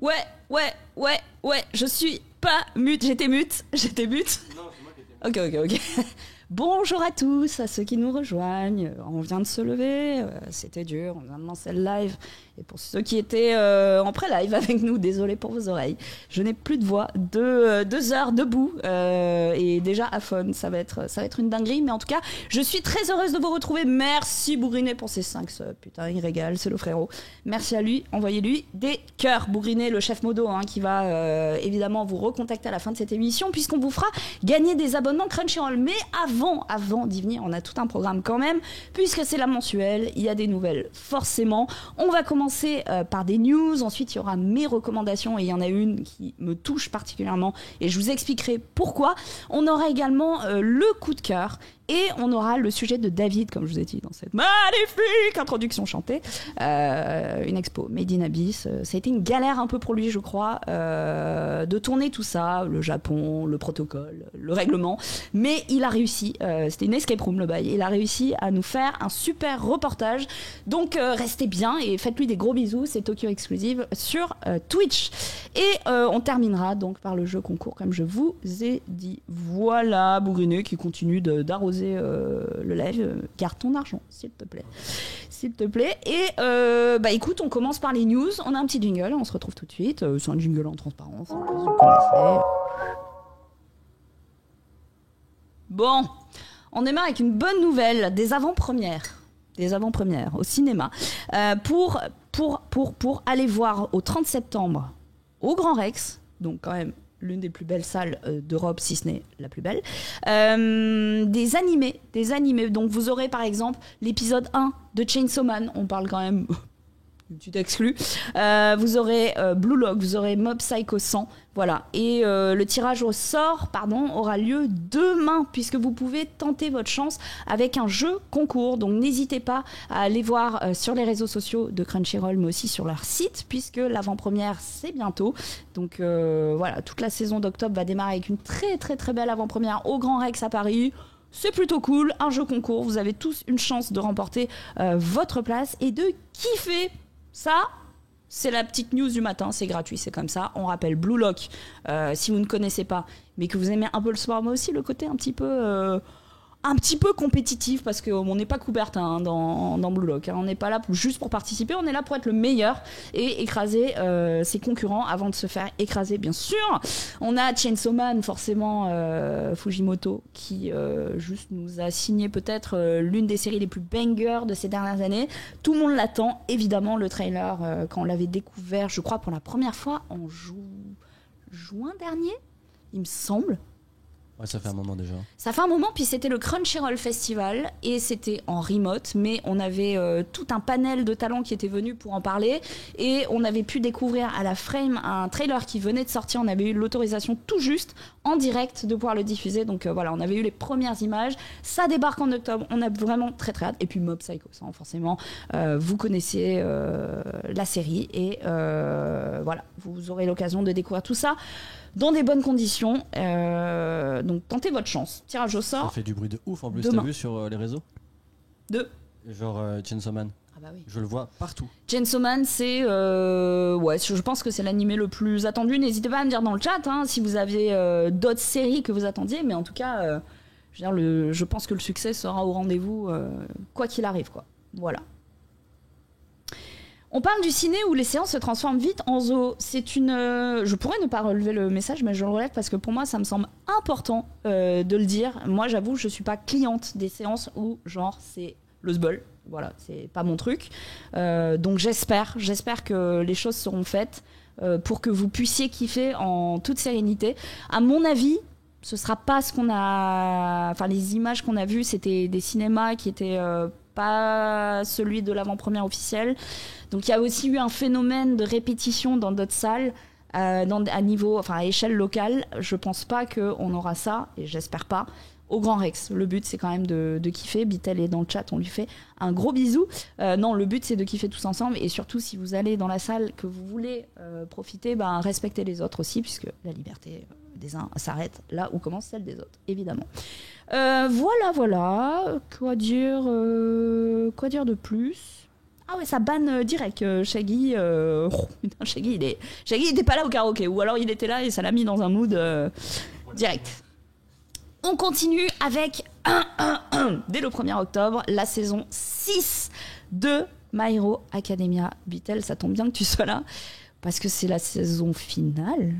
Ouais, je suis pas mute, j'étais mute. Non, c'est moi qui étais mute. Ok. Bonjour à tous, à ceux qui nous rejoignent. On vient de se lever, c'était dur, on vient de lancer le live. Et pour ceux qui étaient en pré-live avec nous, désolé pour vos oreilles. Je n'ai plus de voix, 2 heures debout et déjà à fond, ça va être une dinguerie. Mais en tout cas, je suis très heureuse de vous retrouver. Merci Bougrinet pour ses 5 subs. Putain, il régale, c'est le frérot. Merci à lui, envoyez-lui des cœurs. Bougrinet, le chef modo, qui va évidemment vous recontacter à la fin de cette émission puisqu'on vous fera gagner des abonnements Crunchyroll. Mais avant d'y venir, on a tout un programme quand même puisque c'est la mensuelle, il y a des nouvelles forcément. On va commencer par des news, ensuite il y aura mes recommandations et il y en a une qui me touche particulièrement et je vous expliquerai pourquoi. On aura également le coup de cœur et on aura le sujet de David, comme je vous ai dit dans cette magnifique introduction chantée, une expo Made in Abyss. Ça a été une galère un peu pour lui, je crois, de tourner tout ça, le Japon, le protocole, le règlement, mais il a réussi, c'était une escape room le bail, il a réussi à nous faire un super reportage, donc restez bien et faites-lui des gros bisous, c'est Tokyo Exclusive sur Twitch. Et on terminera donc par le jeu concours, comme je vous ai dit. Voilà, Bougrinet qui continue d'arroser le live, garde ton argent s'il te plaît. Et écoute, on commence par les news. On a un petit jingle, on se retrouve tout de suite. C'est un jingle en transparence, en plus, vous connaissez. Bon, on démarre avec une bonne nouvelle, des avant-premières au cinéma pour aller voir au 30 septembre au Grand Rex, donc quand même l'une des plus belles salles d'Europe, si ce n'est la plus belle, des animés. Donc vous aurez par exemple l'épisode 1 de Chainsaw Man, on parle quand même une petite exclue. Vous aurez Blue Lock, vous aurez Mob Psycho 100, voilà. Et le tirage au sort, aura lieu demain, puisque vous pouvez tenter votre chance avec un jeu concours. Donc n'hésitez pas à aller voir sur les réseaux sociaux de Crunchyroll, mais aussi sur leur site, puisque l'avant-première, c'est bientôt. Donc voilà, toute la saison d'octobre va démarrer avec une très très très belle avant-première au Grand Rex à Paris. C'est plutôt cool, un jeu concours, vous avez tous une chance de remporter votre place et de kiffer. Ça, c'est la petite news du matin, c'est gratuit, c'est comme ça. On rappelle Blue Lock, si vous ne connaissez pas, mais que vous aimez un peu le sport, mais aussi le côté un petit peu compétitif, parce qu'on n'est pas couverte dans Blue Lock. On n'est pas là juste pour participer, on est là pour être le meilleur et écraser ses concurrents avant de se faire écraser, bien sûr. On a Chainsaw Man, forcément, Fujimoto, qui juste nous a signé peut-être l'une des séries les plus bangers de ces dernières années. Tout le monde l'attend, évidemment, le trailer, quand on l'avait découvert, je crois, pour la première fois en juin dernier, il me semble. Ouais, ça fait un moment déjà. Ça fait un moment, puis c'était le Crunchyroll Festival et c'était en remote, mais on avait tout un panel de talents qui étaient venus pour en parler et on avait pu découvrir à la Frame un trailer qui venait de sortir. On avait eu l'autorisation tout juste en direct de pouvoir le diffuser, donc voilà, on avait eu les premières images. Ça débarque en octobre, on a vraiment très très hâte. Et puis Mob Psycho 100, forcément, vous connaissez la série et voilà, vous aurez l'occasion de découvrir tout ça dans des bonnes conditions. Donc tentez votre chance. Tirage au sort. Ça fait du bruit de ouf en plus, demain. T'as vu sur les réseaux genre Chainsaw Man. Ah bah oui. Je le vois partout. Chainsaw Man, c'est je pense que c'est l'animé le plus attendu. N'hésitez pas à me dire dans le chat si vous avez d'autres séries que vous attendiez, mais en tout cas je pense que le succès sera au rendez-vous quoi qu'il arrive, quoi. Voilà. On parle du ciné où les séances se transforment vite en zoo. Je pourrais ne pas relever le message, mais je le relève parce que pour moi, ça me semble important de le dire. Moi, j'avoue, je suis pas cliente des séances où, genre, c'est le sbul. Voilà, c'est pas mon truc. Donc j'espère que les choses seront faites pour que vous puissiez kiffer en toute sérénité. À mon avis, ce sera pas ce qu'on a... Enfin, les images qu'on a vues, c'était des cinémas qui étaient... pas celui de l'avant-première officielle. Donc il y a aussi eu un phénomène de répétition dans d'autres salles à échelle locale. Je pense pas qu'on aura ça, et j'espère pas, au Grand Rex. Le but, c'est quand même de kiffer. Bitel est dans le chat, on lui fait un gros bisou. Non, le but, c'est de kiffer tous ensemble, et surtout, si vous allez dans la salle, que vous voulez profiter, respectez les autres aussi, puisque la liberté des uns s'arrête là où commence celle des autres, évidemment. Voilà. Quoi dire de plus ? Ah ouais, ça banne direct. Shaggy, putain, Shaggy il était pas là au karaoké, ou alors il était là et ça l'a mis dans un mood direct. On continue avec dès le 1er octobre la saison 6 de My Hero Academia. Beatle, ça tombe bien que tu sois là parce que c'est la saison finale.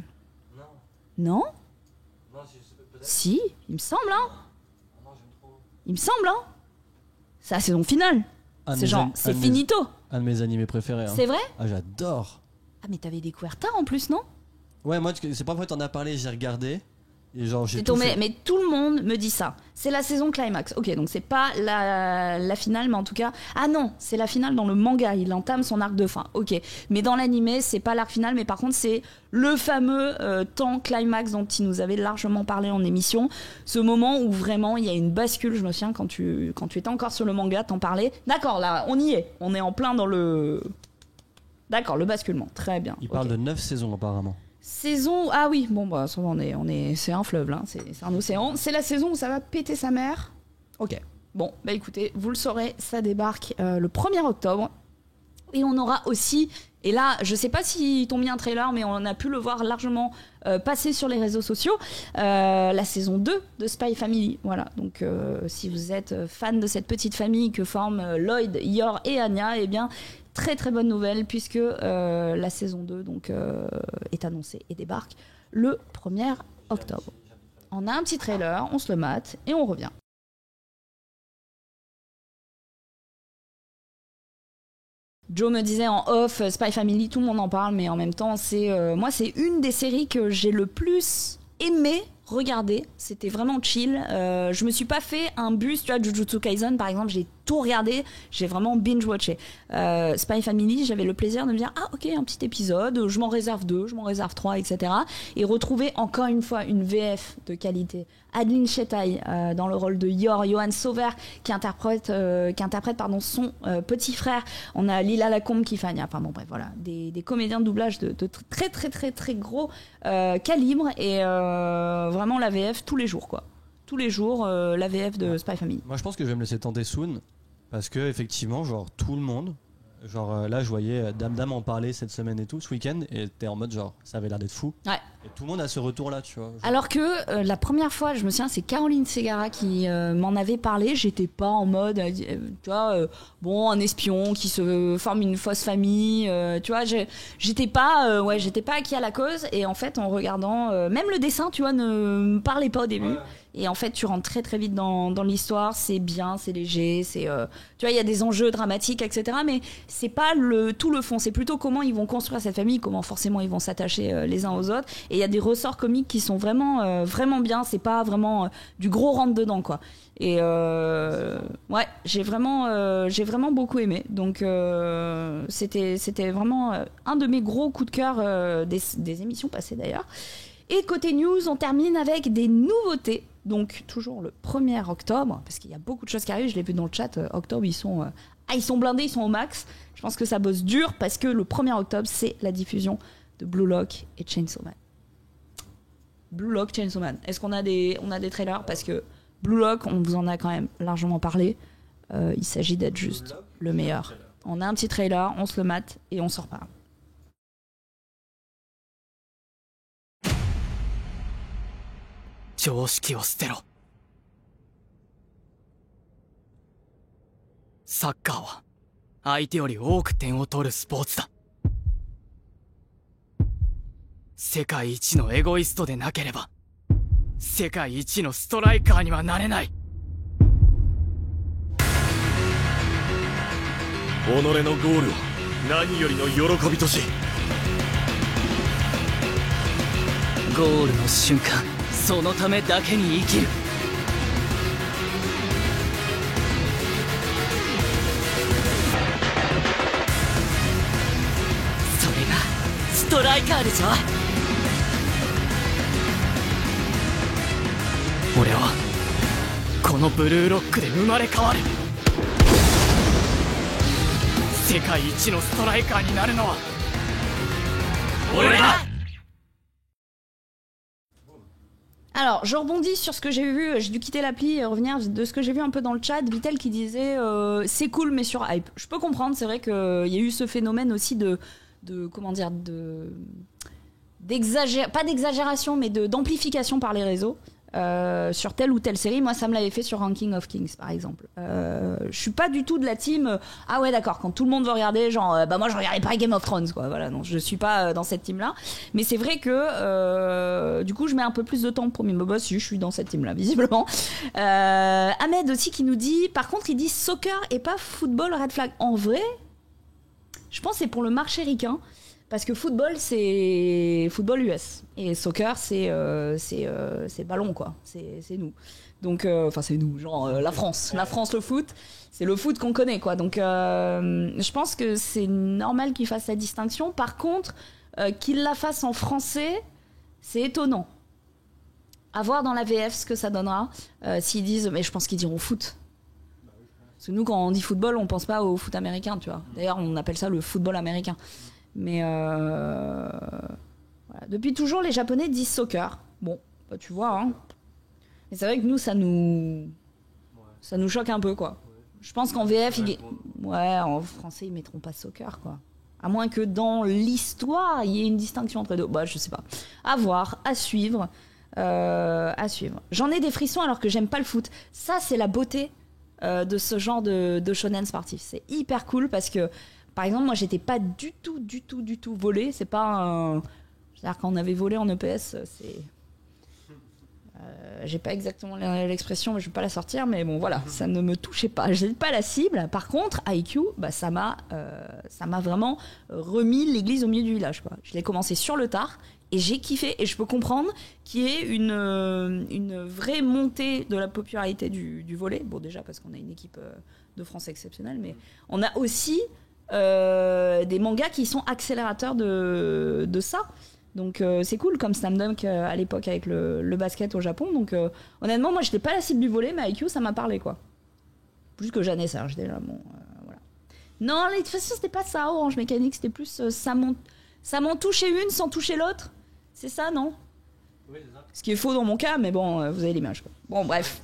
Non, si, il me semble, hein. Il me semble, hein. C'est la saison finale. C'est finito. Un de mes animés préférés. Hein. C'est vrai? Ah, j'adore. Ah, mais t'avais découvert tard en plus, non? Ouais, moi, c'est pas vrai, t'en as parlé, j'ai regardé. Et genre, j'ai mais tout le monde me dit ça. C'est la saison climax. Ok, donc c'est pas la finale, mais en tout cas... Ah non, c'est la finale dans le manga. Il entame son arc de fin. Ok. Mais dans l'animé, c'est pas l'arc final, mais par contre, c'est le fameux temps climax dont il nous avait largement parlé en émission. Ce moment où vraiment, il y a une bascule. Je me souviens, quand tu étais encore sur le manga, t'en parlais. D'accord, là, on y est. On est en plein dans le... D'accord, le basculement. Très bien. Il parle de 9 saisons, apparemment. Saison... Ah oui, bon, bah, c'est un fleuve, là. C'est un océan. C'est la saison où ça va péter sa mère. Ok. Bon, bah écoutez, vous le saurez, ça débarque le 1er octobre. Et on aura aussi... Et là, je sais pas s'ils t'ont mis un trailer, mais on a pu le voir largement passer sur les réseaux sociaux. La saison 2 de Spy Family. Voilà, donc si vous êtes fan de cette petite famille que forment Lloyd, Yor et Anya, eh bien... Très très bonne nouvelle puisque la saison 2 donc, est annoncée et débarque le 1er octobre. On a un petit trailer, on se le mate et on revient. Joe me disait en off, Spy Family, tout le monde en parle, mais en même temps, moi c'est une des séries que j'ai le plus aimé regarder. C'était vraiment chill. Je me suis pas fait un bus, tu vois, Jujutsu Kaisen par exemple, j'ai tout regardé, j'ai vraiment binge-watché. Spy Family, j'avais le plaisir de me dire ah ok, un petit épisode, je m'en réserve 2, je m'en réserve 3, etc. Et retrouver encore une fois une VF de qualité. Adeline Chetaille dans le rôle de Yor, Johan Sauver qui interprète son petit frère. On a Lila Lacombe qui fait Anya. Enfin bon bref voilà, des comédiens de doublage de très très très très gros calibre et vraiment la VF tous les jours quoi. Tous les jours la VF de Spy Family. Moi je pense que je vais me laisser tenter soon parce que effectivement genre tout le monde là je voyais Dame en parler cette semaine et tout ce week-end et t'es en mode genre ça avait l'air d'être fou. Ouais. Et tout le monde a ce retour là tu vois. Genre. Alors que la première fois je me souviens c'est Caroline Segara qui m'en avait parlé, j'étais pas en mode tu vois bon un espion qui se forme une fausse famille tu vois j'étais pas acquis à la cause et en fait en regardant même le dessin tu vois ne me parlait pas au début. Ouais. Et en fait, tu rentres très très vite dans l'histoire. C'est bien, c'est léger, c'est tu vois, il y a des enjeux dramatiques, etc. Mais c'est pas tout le fond. C'est plutôt comment ils vont construire cette famille, comment forcément ils vont s'attacher les uns aux autres. Et il y a des ressorts comiques qui sont vraiment vraiment bien. C'est pas vraiment du gros rentre dedans quoi. Et ouais, j'ai vraiment beaucoup aimé. Donc c'était vraiment un de mes gros coups de cœur des émissions passées d'ailleurs. Et côté news, on termine avec des nouveautés. Donc toujours le 1er octobre, parce qu'il y a beaucoup de choses qui arrivent, je l'ai vu dans le chat, octobre ils sont blindés, ils sont au max. Je pense que ça bosse dur parce que le 1er octobre, c'est la diffusion de Blue Lock et Chainsaw Man. Blue Lock, Chainsaw Man. Est-ce qu'on a des trailers? Parce que Blue Lock, on vous en a quand même largement parlé. Il s'agit d'être juste le meilleur. On a un petit trailer, on se le mate et on s'en reparle. 常識を捨てろ。サッカーは相手より多く点を取るスポーツだ。世界一のエゴイストでなければ世界一のストライカーにはなれない。己のゴールを何よりの喜びとし、ゴールの瞬間そのためだけに生きる。それがストライカーでしょ。俺はこのブルーロックで生まれ変わる。世界一のストライカーになるのは俺だ。Alors, je rebondis sur ce que j'ai vu. J'ai dû quitter l'appli et revenir de ce que j'ai vu un peu dans le chat. Vitel qui disait c'est cool, mais sur hype. Je peux comprendre. C'est vrai qu'il y a eu ce phénomène aussi de comment dire, pas d'exagération, mais d'amplification par les réseaux. Sur telle ou telle série, moi ça me l'avait fait sur Ranking of Kings par exemple. Je suis pas du tout de la team ah ouais d'accord, quand tout le monde veut regarder genre bah moi je regardais pas Game of Thrones quoi, voilà, non je suis pas dans cette team là, mais c'est vrai que du coup je mets un peu plus de temps pour mes boss, si je suis dans cette team là visiblement. Ahmed aussi qui nous dit, par contre il dit soccer et pas football red flag. En vrai je pense que c'est pour le marché ricain. Parce que football, c'est football US. Et soccer, c'est ballon, quoi. C'est nous. Donc, enfin, c'est nous, genre la France. La France, le foot, c'est le foot qu'on connaît, quoi. Donc, je pense que c'est normal qu'il fasse la distinction. Par contre, qu'il la fasse en français, c'est étonnant. À voir dans la VF ce que ça donnera. S'ils disent, mais je pense qu'ils diront foot. Parce que nous, quand on dit football, on pense pas au foot américain, tu vois. D'ailleurs, on appelle ça le football américain. Mais voilà. Depuis toujours, les Japonais disent soccer. Bon, bah, tu vois. Hein. Mais c'est vrai que nous, ça nous choque un peu, quoi. Je pense qu'en VF, en français, ils mettront pas soccer, quoi. À moins que dans l'histoire, il y ait une distinction entre les deux. Bah, je sais pas. À voir, à suivre. J'en ai des frissons alors que j'aime pas le foot. Ça, c'est la beauté de ce genre de shonen sportif. C'est hyper cool parce que par exemple, moi, j'étais pas du tout volée. C'est pas un... C'est-à-dire, quand on avait volé en EPS, c'est... j'ai pas exactement l'expression, mais je vais pas la sortir. Mais bon, voilà, ça ne me touchait pas. J'ai pas la cible. Par contre, IQ, bah, ça m'a vraiment remis l'église au milieu du village, quoi. Je l'ai commencé sur le tard et j'ai kiffé. Et je peux comprendre qu'il y ait une vraie montée de la popularité du volley. Bon, déjà, parce qu'on a une équipe de France exceptionnelle, mais on a aussi... des mangas qui sont accélérateurs de ça, donc c'est cool, comme Slam Dunk à l'époque avec le basket au Japon. Donc honnêtement, moi j'étais pas la cible du volley, mais IQ ça m'a parlé, quoi. Plus que Jeanne et Serge déjà, bon, voilà. Non, de toute façon c'était pas ça Orange Mécanique, c'était plus ça m'en touchait une sans toucher l'autre, c'est ça, non? Oui, c'est ça. Ce qui est faux dans mon cas, mais bon, vous avez l'image, quoi. Bon, bref.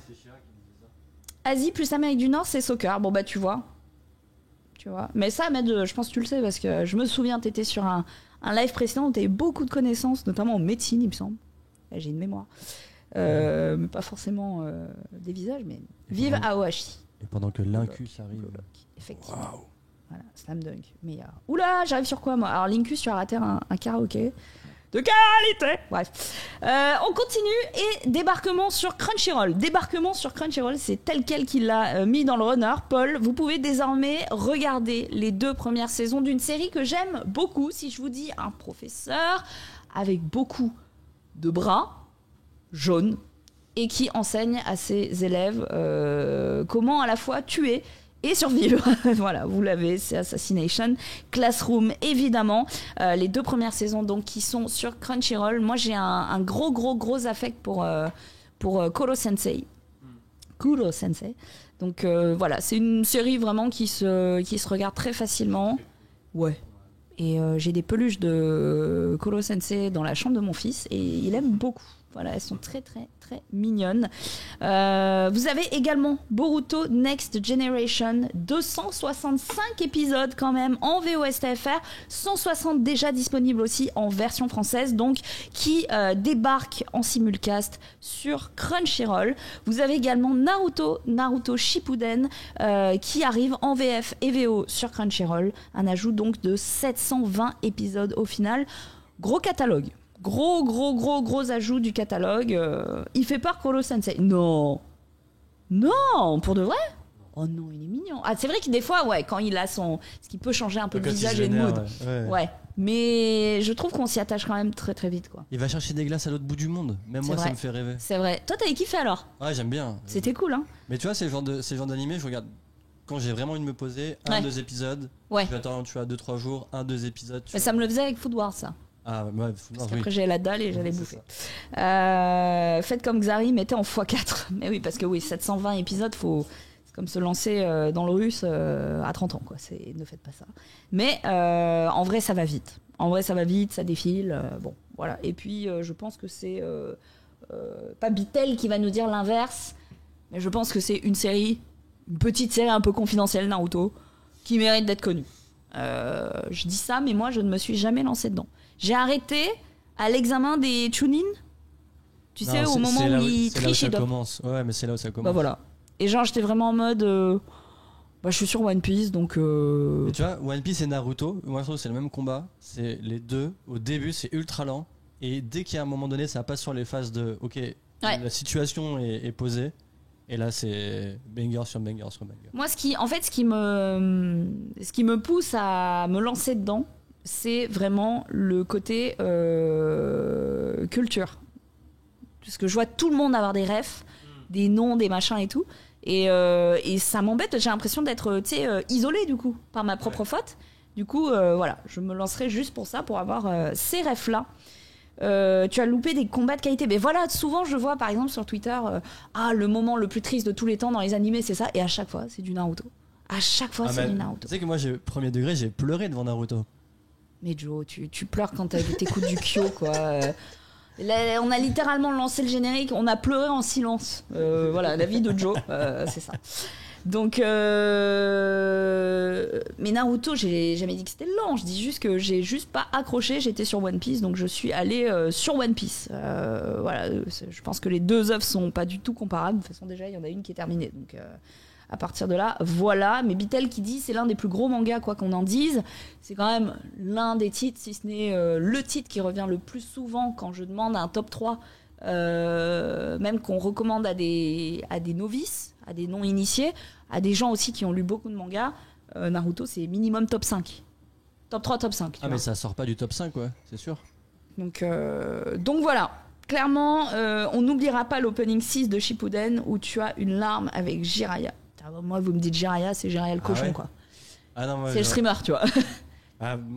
Asie plus Amérique du Nord, c'est soccer. Bon bah tu vois. Mais ça, Ahmed, je pense que tu le sais, parce que je me souviens, tu étais sur un live précédent où tu as eu beaucoup de connaissances, notamment en médecine, il me semble. J'ai une mémoire. Mais pas forcément des visages, mais vive Aohashi. Et pendant que l'Incus arrive. Effectivement. Wow. Voilà, Slam Dunk. Mais oula, j'arrive sur quoi, moi? Alors, l'Incus, tu as raté un karaoké. De qualité. Bref. On continue et débarquement sur Crunchyroll. Débarquement sur Crunchyroll, c'est tel quel qu'il l'a mis dans le runner. Paul, vous pouvez désormais regarder les 2 premières saisons d'une série que j'aime beaucoup. Si je vous dis un professeur avec beaucoup de bras jaunes et qui enseigne à ses élèves comment à la fois tuer et survivre. Voilà, vous l'avez, c'est Assassination Classroom, évidemment. Les 2 premières saisons donc qui sont sur Crunchyroll. Moi, j'ai un gros affect pour Kuro Sensei. Kuro Sensei. Donc voilà, c'est une série vraiment qui se regarde très facilement. Ouais. Et j'ai des peluches de Kuro Sensei dans la chambre de mon fils et il aime beaucoup. Voilà, elles sont très mignonnes. Vous avez également Boruto Next Generation, 265 épisodes quand même en VOSTFR, 160 déjà disponibles aussi en version française, donc qui débarque en simulcast sur Crunchyroll. Vous avez également Naruto Shippuden qui arrive en VF et VO sur Crunchyroll, un ajout donc de 720 épisodes au final. Gros catalogue. Gros ajout du catalogue. Il fait peur Kuro Sensei. Non, pour de vrai. Oh non, il est mignon. Ah, c'est vrai que des fois, ouais, quand il a ce qui peut changer un peu de visage et de mood. Ouais. Mais je trouve qu'on s'y attache quand même très vite, quoi. Il va chercher des glaces à l'autre bout du monde. Même moi, ça me fait rêver. C'est vrai. Toi, t'avais kiffé alors? Ouais, j'aime bien. C'était cool, hein. Mais tu vois, c'est le genre d'animé, je regarde quand j'ai vraiment envie de me poser, 2 épisodes. Ouais. J'attends, 2-3 jours, 2 épisodes. Mais ça me le faisait avec Food Wars, ça. Ah ouais, parce qu'après j'ai la dalle et j'allais bouffer. Faites comme Xari, mettez en x4. Mais oui, parce que oui, 720 épisodes, c'est comme se lancer dans le russe à 30 ans, quoi. Ne faites pas ça. Mais en vrai, ça va vite. Ça défile. Bon, voilà. Et puis, je pense que c'est pas Bitel qui va nous dire l'inverse, mais je pense que c'est une petite série un peu confidentielle, Naruto, qui mérite d'être connue. Je dis ça, mais moi, je ne me suis jamais lancée dedans. J'ai arrêté à l'examen des Chunin. Tu sais, au moment où ils trichent et ça commence. Ouais, mais c'est là où ça commence. Bah voilà. Et genre, j'étais vraiment en mode... je suis sur One Piece, donc... Et tu vois, One Piece et Naruto, moi je trouve que c'est le même combat. C'est les deux. Au début, c'est ultra lent. Et dès qu'il y a un moment donné, ça passe sur les phases de... Ok, la situation est posée. Et là, c'est banger sur banger sur banger. Moi, ce qui me pousse à me lancer dedans, c'est vraiment le côté culture. Parce que je vois tout le monde avoir des refs, des noms, des machins et tout. Et ça m'embête, j'ai l'impression d'être isolée du coup, par ma propre faute. Du coup, voilà, je me lancerai juste pour ça, pour avoir ces refs-là. Tu as loupé des combats de qualité. Mais voilà, souvent je vois par exemple sur Twitter le moment le plus triste de tous les temps dans les animés, c'est ça. Et à chaque fois, c'est du Naruto. À chaque fois, c'est du Naruto. Tu sais que moi, premier degré, j'ai pleuré devant Naruto. Mais Joe, tu pleures quand t'écoutes du Kyo, quoi. Là, on a littéralement lancé le générique, on a pleuré en silence. Voilà, la vie de Joe, c'est ça. Donc, mais Naruto, j'ai jamais dit que c'était lent. Je dis juste que j'ai juste pas accroché. J'étais sur One Piece, donc je suis allée sur One Piece. Voilà, je pense que les deux œuvres sont pas du tout comparables. De toute façon, déjà, il y en a une qui est terminée. Donc, à partir de là, voilà. Mais Bitel qui dit c'est l'un des plus gros mangas, quoi qu'on en dise. C'est quand même l'un des titres, si ce n'est le titre qui revient le plus souvent quand je demande un top 3. Même qu'on recommande à des novices, à des non-initiés, à des gens aussi qui ont lu beaucoup de mangas. Naruto, c'est minimum top 5. Top 3, top 5. Mais ça sort pas du top 5, ouais, c'est sûr. Donc voilà. Clairement, on n'oubliera pas l'opening 6 de Shippuden où tu as une larme avec Jiraiya. Moi, vous me dites Jiraiya, c'est Jiraiya le cochon, quoi. Ah non, moi, c'est le streamer, tu vois.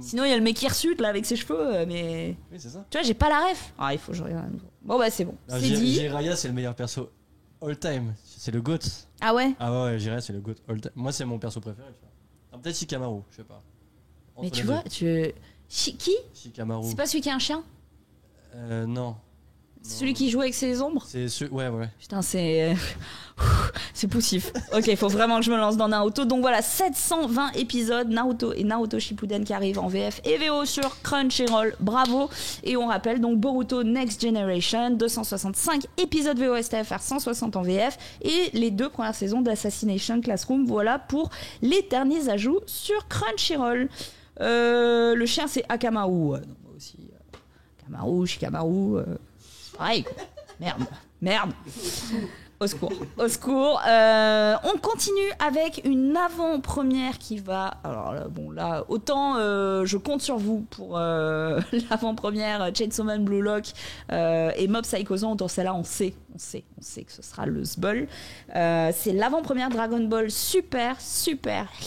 Sinon, il y a le mec qui hirsute là avec ses cheveux, mais. Oui, c'est ça. Tu vois, j'ai pas la ref. Il faut que je regarde. Bon, bah, c'est bon. Non, c'est dit. Jiraiya, c'est le meilleur perso all time. C'est le GOAT. Ah ouais? Ah ouais, Jiraiya, c'est le GOAT all time. Moi, c'est mon perso préféré, tu vois. Peut-être Shikamaru, je sais pas. Mais tu vois, qui? Shikamaru. C'est pas celui qui a un chien? Non. Celui qui joue avec ses ombres? C'est ouais. Putain, c'est poussif. Ok, il faut vraiment que je me lance dans Naruto. Donc voilà, 720 épisodes Naruto et Naruto Shippuden qui arrivent en VF et VO sur Crunchyroll. Bravo. Et on rappelle donc Boruto Next Generation, 265 épisodes VOSTFR, 160 en VF et les 2 premières saisons d'Assassination Classroom. Voilà pour les derniers ajouts sur Crunchyroll. Le chien, c'est Akamaru. Moi aussi. Akamaru, Shikamaru. Pareil, quoi. Merde. Au secours. On continue avec une avant-première qui va... Alors là, autant je compte sur vous pour l'avant-première Chainsaw Man Blue Lock et Mob Psycho 100. Autour de celle-là, on sait que ce sera le sbol. C'est l'avant-première Dragon Ball Super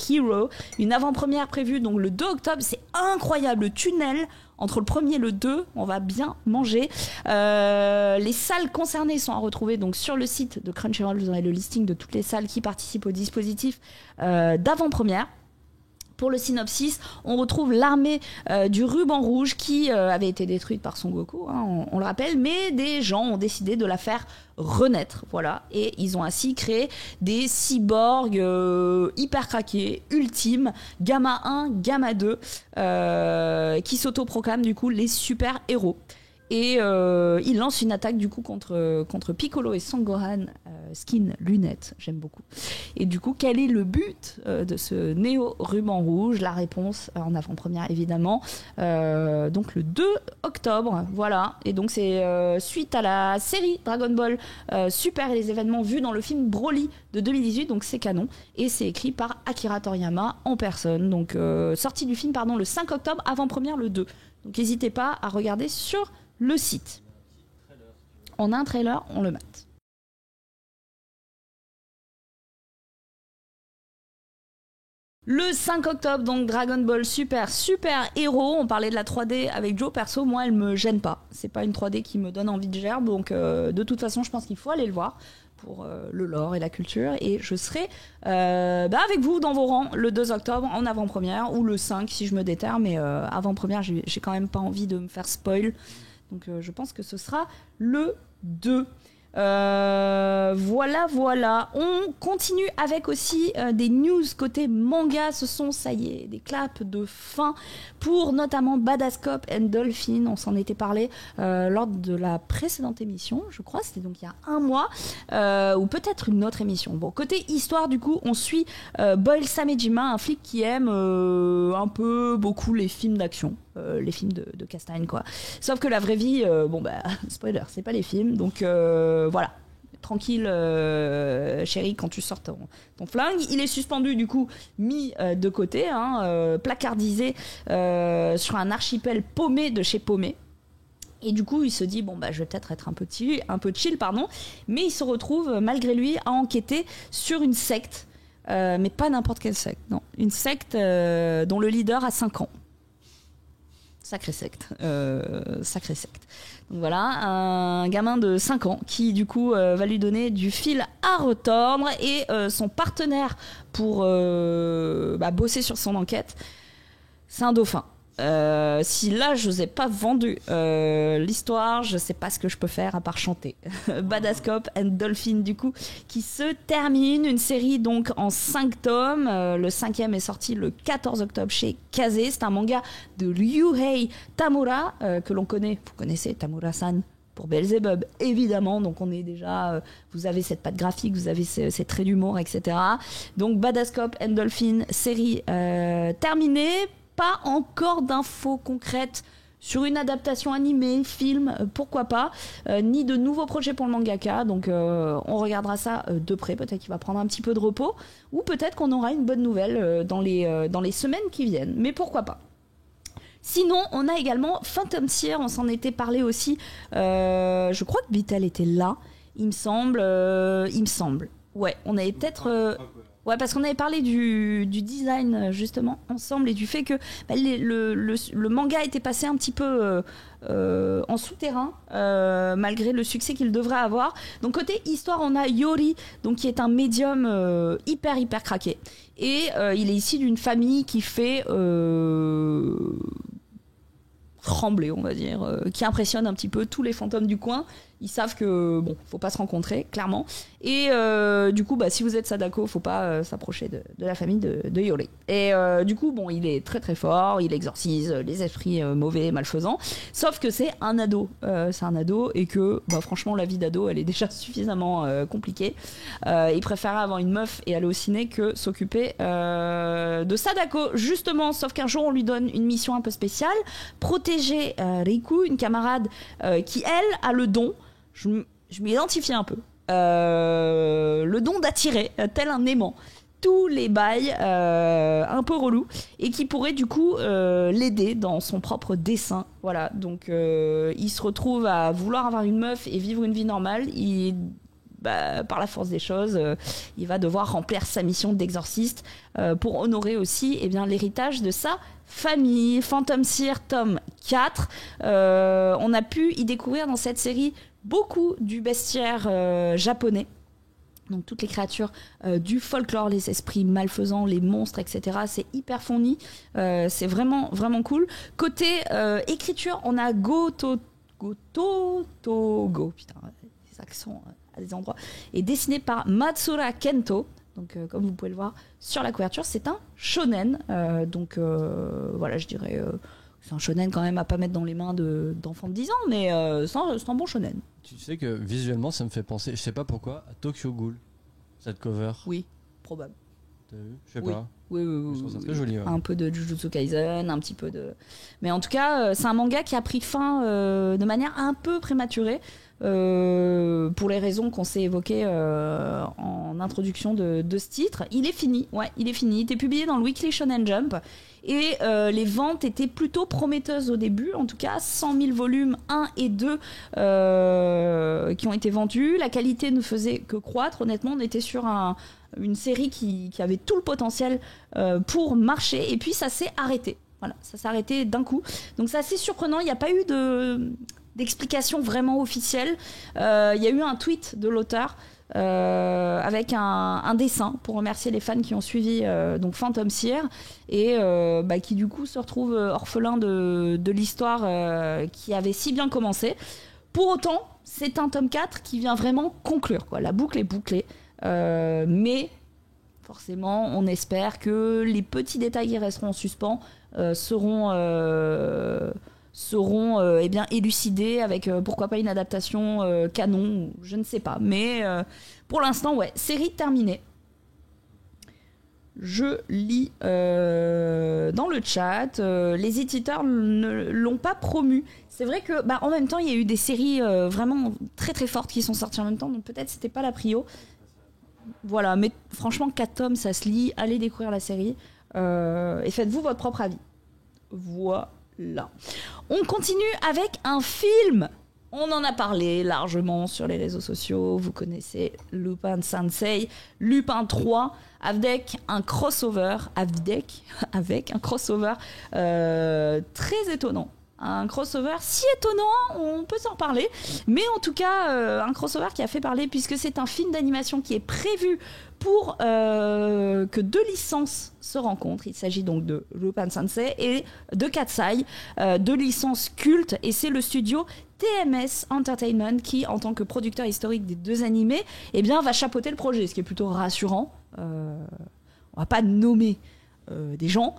Hero. Une avant-première prévue donc le 2 octobre. C'est incroyable, le tunnel entre le 1er et le 2, on va bien manger. Les salles concernées sont à retrouver donc sur le site de Crunchyroll. Vous aurez le listing de toutes les salles qui participent au dispositif d'avant-première. Pour le synopsis, on retrouve l'armée du ruban rouge qui avait été détruite par Son Goku, hein, on le rappelle, mais des gens ont décidé de la faire renaître, voilà, et ils ont ainsi créé des cyborgs hyper craqués, ultimes, Gamma 1, Gamma 2, qui s'autoproclament du coup les super-héros. Et il lance une attaque du coup contre Piccolo et Son Gohan, skin lunettes, j'aime beaucoup. Et du coup, quel est le but de ce Néo Ruban Rouge? La réponse en avant-première évidemment, donc le 2 octobre, voilà. Et donc c'est suite à la série Dragon Ball Super et les événements vus dans le film Broly de 2018, donc c'est canon. Et c'est écrit par Akira Toriyama en personne. Donc sortie du film le 5 octobre, avant-première le 2. Donc n'hésitez pas à regarder sur le site. On a un trailer, on le mate. Le 5 octobre, donc Dragon Ball Super Hero. On parlait de la 3D avec Joe. Perso, moi, elle me gêne pas. C'est pas une 3D qui me donne envie de gerbe. Donc, de toute façon, je pense qu'il faut aller le voir pour le lore et la culture. Et je serai avec vous dans vos rangs le 2 octobre en avant-première ou le 5 si je me déterre. Mais avant-première, j'ai quand même pas envie de me faire spoil. Donc je pense que ce sera le 2. Voilà. On continue avec aussi des news côté manga. Ce sont, ça y est, des claps de fin pour notamment Badass Cop and Dolphin. On s'en était parlé lors de la précédente émission, je crois. C'était donc il y a un mois, ou peut-être une autre émission. Bon, côté histoire, du coup, on suit Boyle Samejima, un flic qui aime un peu beaucoup les films d'action. Les films de Castagne, quoi. Sauf que la vraie vie, spoiler, c'est pas les films, donc voilà. Tranquille, chérie, quand tu sors ton flingue. Il est suspendu, du coup, mis de côté, placardisé sur un archipel paumé de chez Paumé. Et du coup, il se dit, je vais peut-être être un peu chill, mais il se retrouve, malgré lui, à enquêter sur une secte, mais pas n'importe quelle secte, non. Une secte dont le leader a 5 ans. Sacrée secte. Donc voilà, un gamin de 5 ans qui du coup va lui donner du fil à retordre et son partenaire pour bosser sur son enquête, c'est un dauphin. Si là je vous ai pas vendu l'histoire, je sais pas ce que je peux faire à part chanter. Badass Cop and Dolphin, du coup, qui se termine, une série donc en 5 tomes. Le 5e est sorti le 14 octobre chez Kazé. C'est un manga de Ryuhei Tamura que l'on connaît. Vous connaissez Tamura-san pour Beelzebub, évidemment. Donc on est déjà, vous avez cette patte graphique, vous avez ces traits d'humour, etc. Donc Badass Cop and Dolphin, série terminée. Pas encore d'infos concrètes sur une adaptation animée, film, pourquoi pas, ni de nouveaux projets pour le mangaka. Donc on regardera ça de près. Peut-être qu'il va prendre un petit peu de repos, ou peut-être qu'on aura une bonne nouvelle dans les semaines qui viennent. Mais pourquoi pas. Sinon, on a également Phantom Seer, on s'en était parlé aussi. Je crois que Bitel était là, il me semble. Ouais, on avait peut-être... Ouais, parce qu'on avait parlé du design, justement, ensemble, et du fait que le manga était passé un petit peu en souterrain, malgré le succès qu'il devrait avoir. Donc, côté histoire, on a Yori, donc, qui est un médium hyper craqué. Et il est issu d'une famille qui fait... trembler, on va dire, qui impressionne un petit peu tous les fantômes du coin. Ils savent que, faut pas se rencontrer, clairement. Et du coup, si vous êtes Sadako, faut pas s'approcher de la famille de Yori. Et du coup, il est très fort, il exorcise les esprits mauvais, malfaisants. Sauf que c'est un ado. C'est un ado et que, franchement, la vie d'ado, elle est déjà suffisamment compliquée. Il préfère avoir une meuf et aller au ciné que s'occuper de Sadako, justement. Sauf qu'un jour, on lui donne une mission un peu spéciale. Protéger Riku, une camarade qui, elle, a le don... Je m'identifie un peu. Le don d'attirer, tel un aimant, tous les bails un peu relous, et qui pourrait du coup l'aider dans son propre dessein. Voilà, donc il se retrouve à vouloir avoir une meuf et vivre une vie normale. Par la force des choses, il va devoir remplir sa mission d'exorciste pour honorer aussi l'héritage de sa famille. Phantom Seer, tome 4. On a pu y découvrir dans cette série beaucoup du bestiaire japonais. Donc toutes les créatures du folklore, les esprits malfaisants, les monstres, etc. C'est hyper fourni. C'est vraiment cool. Côté écriture, on a Gotogo. Putain, les accents à des endroits. Et dessiné par Matsura Kento. Donc comme vous pouvez le voir sur la couverture, c'est un shonen. Voilà, je dirais... c'est un shonen quand même à pas mettre dans les mains d'enfants de 10 ans, mais c'est un bon shonen. Tu sais que visuellement, ça me fait penser, je sais pas pourquoi, à Tokyo Ghoul, cette cover. Oui, probable. T'as vu ? Je sais pas. Oui. Je trouve ça très joli. Ouais. Un peu de Jujutsu Kaisen, un petit peu de... Mais en tout cas, c'est un manga qui a pris fin de manière un peu prématurée, pour les raisons qu'on s'est évoquées en introduction de ce titre. Il est fini. Il était publié dans le Weekly Shonen Jump. Et les ventes étaient plutôt prometteuses au début, en tout cas 100 000 volumes 1 et 2 qui ont été vendus. La qualité ne faisait que croître. Honnêtement, on était sur une série qui avait tout le potentiel pour marcher. Et puis ça s'est arrêté. Voilà, ça s'est arrêté d'un coup. Donc c'est assez surprenant. Il n'y a pas eu d'explication vraiment officielle. Il y a eu un tweet de l'auteur avec un dessin pour remercier les fans qui ont suivi donc Phantom Seer et qui du coup se retrouvent orphelins de l'histoire qui avait si bien commencé. Pour autant, c'est un tome 4 qui vient vraiment conclure, quoi. La boucle est bouclée. Mais forcément, on espère que les petits détails qui resteront en suspens seront eh bien, élucidés avec pourquoi pas une adaptation canon, je ne sais pas. Mais pour l'instant, ouais, série terminée. Je lis dans le chat, les éditeurs ne l'ont pas promu. C'est vrai que, en même temps, il y a eu des séries vraiment très très fortes qui sont sorties en même temps, donc peut-être c'était pas la prio. Voilà, mais franchement, 4 tomes, ça se lit. Allez découvrir la série et faites-vous votre propre avis. Voilà. On continue avec un film. On en a parlé largement sur les réseaux sociaux. Vous connaissez Lupin Sensei, Lupin 3, avec un crossover, très étonnant. Un crossover si étonnant, on peut s'en reparler. Mais en tout cas, un crossover qui a fait parler puisque c'est un film d'animation qui est prévu pour que 2 licences se rencontrent. Il s'agit donc de Lupin Sensei et de Katsai, 2 licences cultes. Et c'est le studio TMS Entertainment qui, en tant que producteur historique des 2 animés, eh bien, va chapeauter le projet, ce qui est plutôt rassurant. On va pas nommer des gens,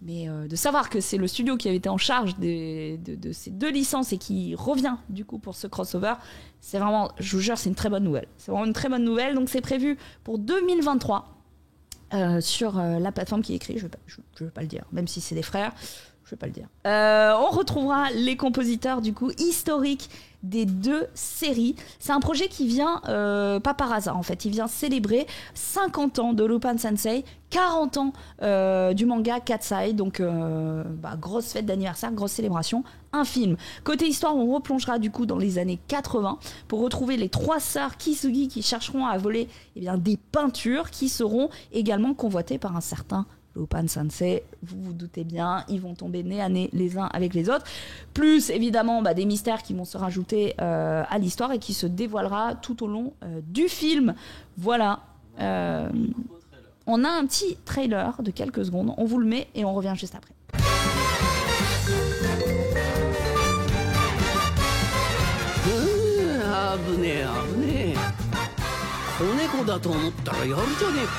mais de savoir que c'est le studio qui avait été en charge de ces 2 licences et qui revient du coup pour ce crossover, c'est vraiment, je vous jure, c'est une très bonne nouvelle. C'est vraiment une très bonne nouvelle. Donc c'est prévu pour 2023 sur la plateforme qui est écrite. Je veux pas le dire, même si c'est des frères. Je vais pas le dire. On retrouvera les compositeurs du coup historiques des 2 séries. C'est un projet qui vient pas par hasard en fait. Il vient célébrer 50 ans de Lupin Sensei, 40 ans du manga Katsai. Donc grosse fête d'anniversaire, grosse célébration. Un film. Côté histoire, on replongera du coup dans les années 80 pour retrouver les 3 sœurs Kisugi qui chercheront à voler des peintures qui seront également convoitées par un certain Lupin Sensei. Vous vous doutez bien, ils vont tomber nez à nez les uns avec les autres. Plus évidemment des mystères qui vont se rajouter à l'histoire et qui se dévoilera tout au long du film. Voilà. On a un petit trailer de quelques secondes. On vous le met et on revient juste après. 危ねえ危ねえ子猫だと思ったらやるじゃねえか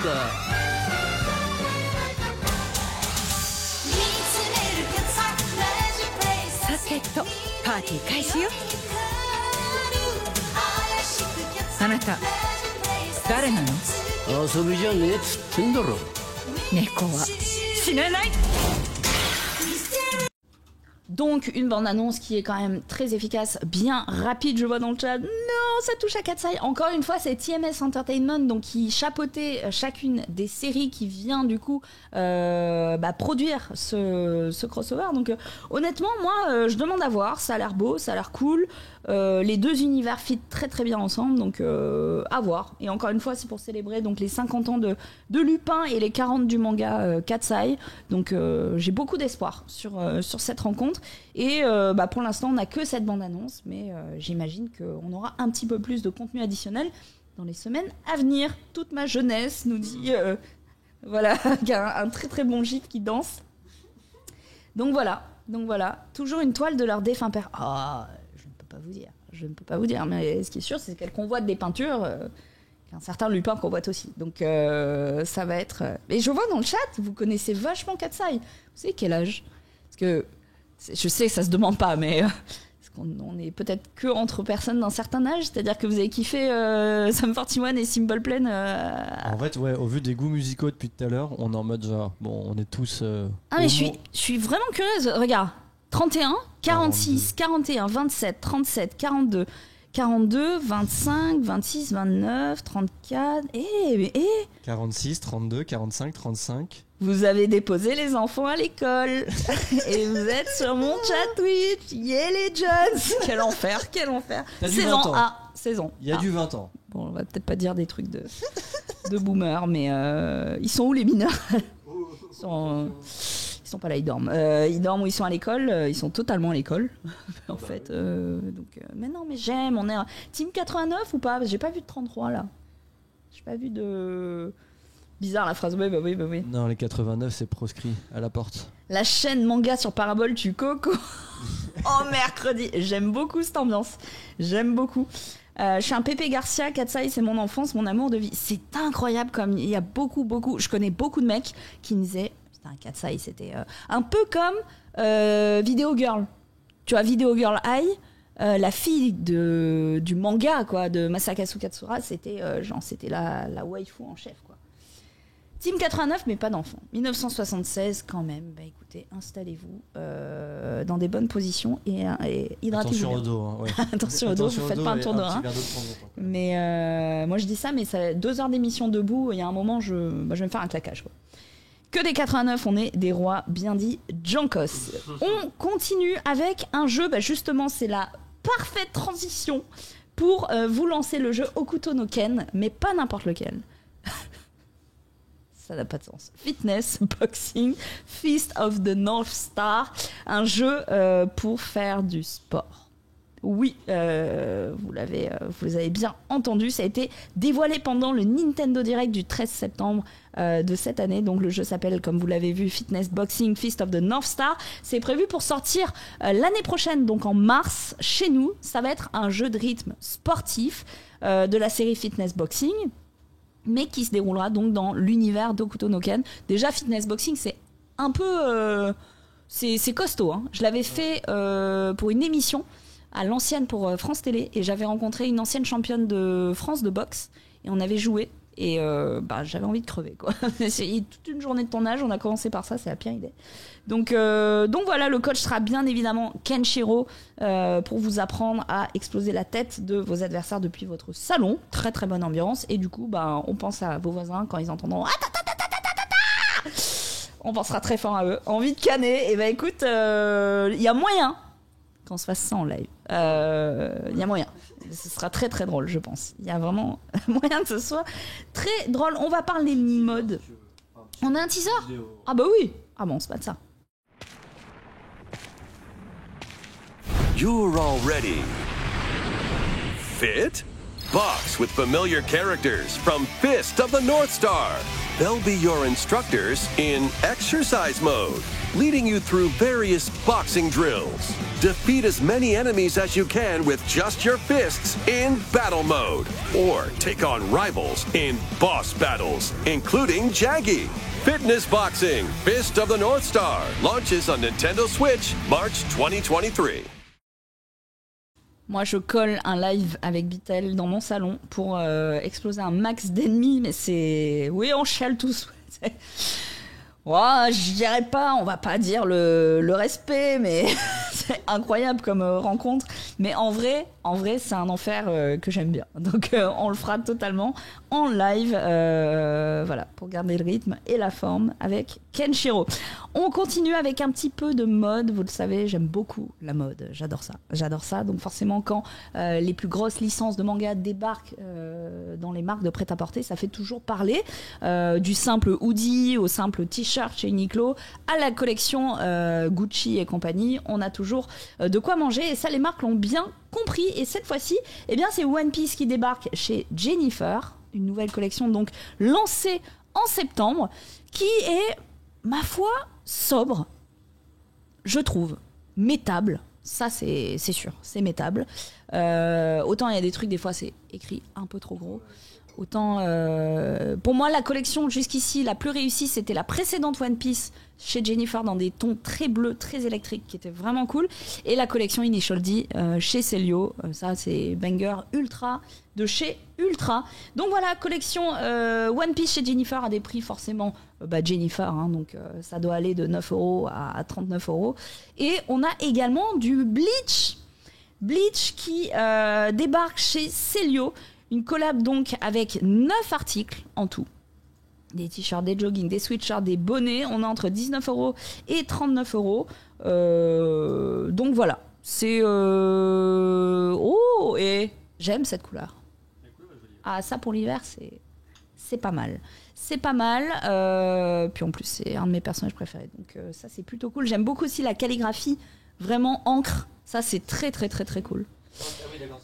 さてとパーティー開始よあなた誰なの遊びじゃねえっつってんだろ猫は死なない Donc une bande-annonce qui est quand même très efficace, bien rapide, je vois dans le chat. Non, ça touche à Katsai. Encore une fois, c'est TMS Entertainment donc qui chapeautait chacune des séries qui vient du coup produire ce crossover. Donc honnêtement, moi, je demande à voir. Ça a l'air beau, ça a l'air cool. Les 2 univers fit très très bien ensemble, donc à voir. Et encore une fois, c'est pour célébrer donc les 50 ans de Lupin et les 40 du manga Katsai. Donc j'ai beaucoup d'espoir sur cette rencontre. Et pour l'instant, on n'a que cette bande-annonce, mais j'imagine qu'on aura un petit peu plus de contenu additionnel dans les semaines à venir. Toute ma jeunesse nous dit voilà, un très très bon gif qui danse. Donc voilà, toujours une toile de leur défunt père. Je ne peux pas vous dire, mais ce qui est sûr, c'est qu'elle convoite des peintures qu'un certain Lupin convoite aussi. Donc ça va être... Et je vois dans le chat, vous connaissez vachement Katsai. Vous savez quel âge? Parce que je sais que ça se demande pas, mais on est peut-être que entre personnes d'un certain âge, c'est-à-dire que vous avez kiffé Sum 41 et Simple Plan. En fait, ouais, au vu des goûts musicaux depuis tout à l'heure, on est en mode genre, bon, on est tous... mais je suis vraiment curieuse. Regarde, 31, 46, 41, 27, 37, 42, 42, 25, 26, 29, 34, et 46, 32, 45, 35... Vous avez déposé les enfants à l'école et vous êtes sur mon chat Twitch. Yeah les Jones. Quel enfer. Saison A. Saison. Il y a du 20 ans. Bon, on va peut-être pas dire des trucs de boomer, mais ils sont où les mineurs? Ils sont pas là, ils dorment. Ils dorment ou ils sont à l'école. Ils sont totalement à l'école, en fait. Mais non, mais j'aime. On est Team 89 ou pas? J'ai pas vu de 33 là. J'ai pas vu de... Bizarre la phrase, oui, bah oui. Non, les 89, c'est proscrit à la porte. La chaîne manga sur Parabole tue Coco. Oh, mercredi. J'aime beaucoup cette ambiance. J'aime beaucoup. Je suis un Pépé Garcia, Katsai, c'est mon enfance, mon amour de vie. C'est incroyable comme il y a beaucoup. Je connais beaucoup de mecs qui me disaient, putain, Katsai, c'était un peu comme Video Girl. Tu vois, Video Girl High, la fille du manga, quoi, de Masakazu Katsura, c'était c'était la waifu en chef, quoi. Team 89, mais pas d'enfants. 1976, quand même. Bah écoutez, installez-vous dans des bonnes positions et hydratez-vous. Attention au dos. Hein, ouais. Attention au dos, vous faites pas un tour de rein. Mais moi, je dis ça, mais ça, 2 heures d'émission debout, il y a un moment, je vais me faire un claquage, quoi. Que des 89, on est des rois, bien dit, Jankos. On continue avec un jeu, justement, c'est la parfaite transition pour vous lancer le jeu Hokuto no Ken, mais pas n'importe lequel. Ça n'a pas de sens. Fitness Boxing Fist of the North Star, un jeu pour faire du sport. Oui, vous avez bien entendu, ça a été dévoilé pendant le Nintendo Direct du 13 septembre de cette année. Donc le jeu s'appelle, comme vous l'avez vu, Fitness Boxing Fist of the North Star. C'est prévu pour sortir l'année prochaine, donc en mars, chez nous. Ça va être un jeu de rythme sportif de la série Fitness Boxing, mais qui se déroulera donc dans l'univers d'Hokuto no Ken. Déjà, Fitness Boxing, c'est un peu... c'est costaud, hein. Je l'avais fait pour une émission à l'ancienne pour France Télé, et j'avais rencontré une ancienne championne de France de boxe, et on avait joué, et j'avais envie de crever, quoi. C'est toute une journée de tournage, on a commencé par ça, c'est la pire idée. Donc voilà, le coach sera bien évidemment Kenshiro pour vous apprendre à exploser la tête de vos adversaires depuis votre salon. Très très bonne ambiance, et du coup on pense à vos voisins quand ils entendront on pensera très fort à eux. Envie de canner, et écoute, il y a moyen qu'on se fasse ça en live. Il y a moyen. Ce sera très très drôle, je pense. Il y a vraiment moyen que ce soit très drôle. On va parler mode. On a un teaser ? Ah bah oui. Ah bon, c'est pas de ça. You're already fit? Box with familiar characters from Fist of the North Star. They'll be your instructors in exercise mode, leading you through various boxing drills. Defeat as many enemies as you can with just your fists in battle mode, or take on rivals in boss battles, including Jaggy. Fitness Boxing Fist of the North Star launches on Nintendo Switch March 2023. Moi, je colle un live avec Bitel dans mon salon pour exploser un max d'ennemis, mais c'est... Oui, on chiale tous. Je dirais pas, on va pas dire le respect, mais c'est incroyable comme rencontre. Mais en vrai, c'est un enfer que j'aime bien. Donc, on le fera totalement en live, voilà, pour garder le rythme et la forme avec Kenshiro. On continue avec un petit peu de mode. Vous le savez, j'aime beaucoup la mode. J'adore ça. Donc forcément, quand les plus grosses licences de manga débarquent dans les marques de prêt-à-porter, ça fait toujours parler. Du simple hoodie au simple t-shirt chez Uniqlo à la collection Gucci et compagnie, on a toujours de quoi manger. Et ça, les marques l'ont bien compris. Et cette fois-ci, c'est One Piece qui débarque chez Jennifer. Une nouvelle collection donc lancée en septembre, qui est, ma foi, sobre, je trouve, métable. Ça, c'est sûr, c'est métable. Autant il y a des trucs, des fois, c'est écrit un peu trop gros. Autant, pour moi, la collection jusqu'ici, la plus réussie, c'était la précédente One Piece chez Jennifer, dans des tons très bleus, très électriques, qui étaient vraiment cool. Et la collection Initial D chez Celio, ça, c'est banger ultra de chez Ultra. Donc voilà, collection One Piece chez Jennifer à des prix forcément Jennifer, hein, donc ça doit aller de 9 € à 39 €. Et on a également du Bleach qui débarque chez Celio. Une collab donc avec 9 articles en tout. Des t-shirts, des joggings, des sweatshirts, des bonnets. On est entre 19 € et 39 €. Donc voilà. C'est... Oh, et j'aime cette couleur. Ah, ça pour l'hiver, c'est pas mal. C'est pas mal. Puis en plus, c'est un de mes personnages préférés. Donc ça, c'est plutôt cool. J'aime beaucoup aussi la calligraphie. Vraiment encre. Ça, c'est très, très, très, très cool. Ah oui, d'accord.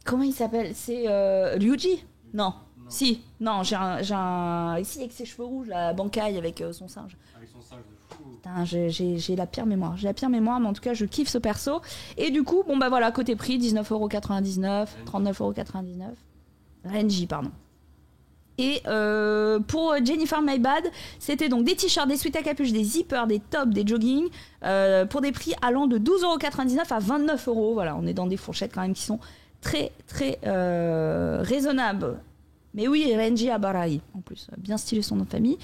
Comment il s'appelle ? C'est Ryuji. Non. Si. Non, j'ai un... Ici, avec ses cheveux rouges, la Bankai avec son singe. Avec son singe de fou. Putain, j'ai la pire mémoire. J'ai la pire mémoire, mais en tout cas, je kiffe ce perso. Et du coup, bon bah voilà, côté prix, 19,99€, 39,99€. Renji, pardon. Et pour Jennifer My Bad, c'était donc des t-shirts, des sweats à capuche, des zippers, des tops, des joggings, pour des prix allant de 12,99€ à 29€. Voilà, on est dans des fourchettes quand même qui sont très très raisonnables. Mais oui, Renji Abarai, en plus, bien stylé son nom de famille.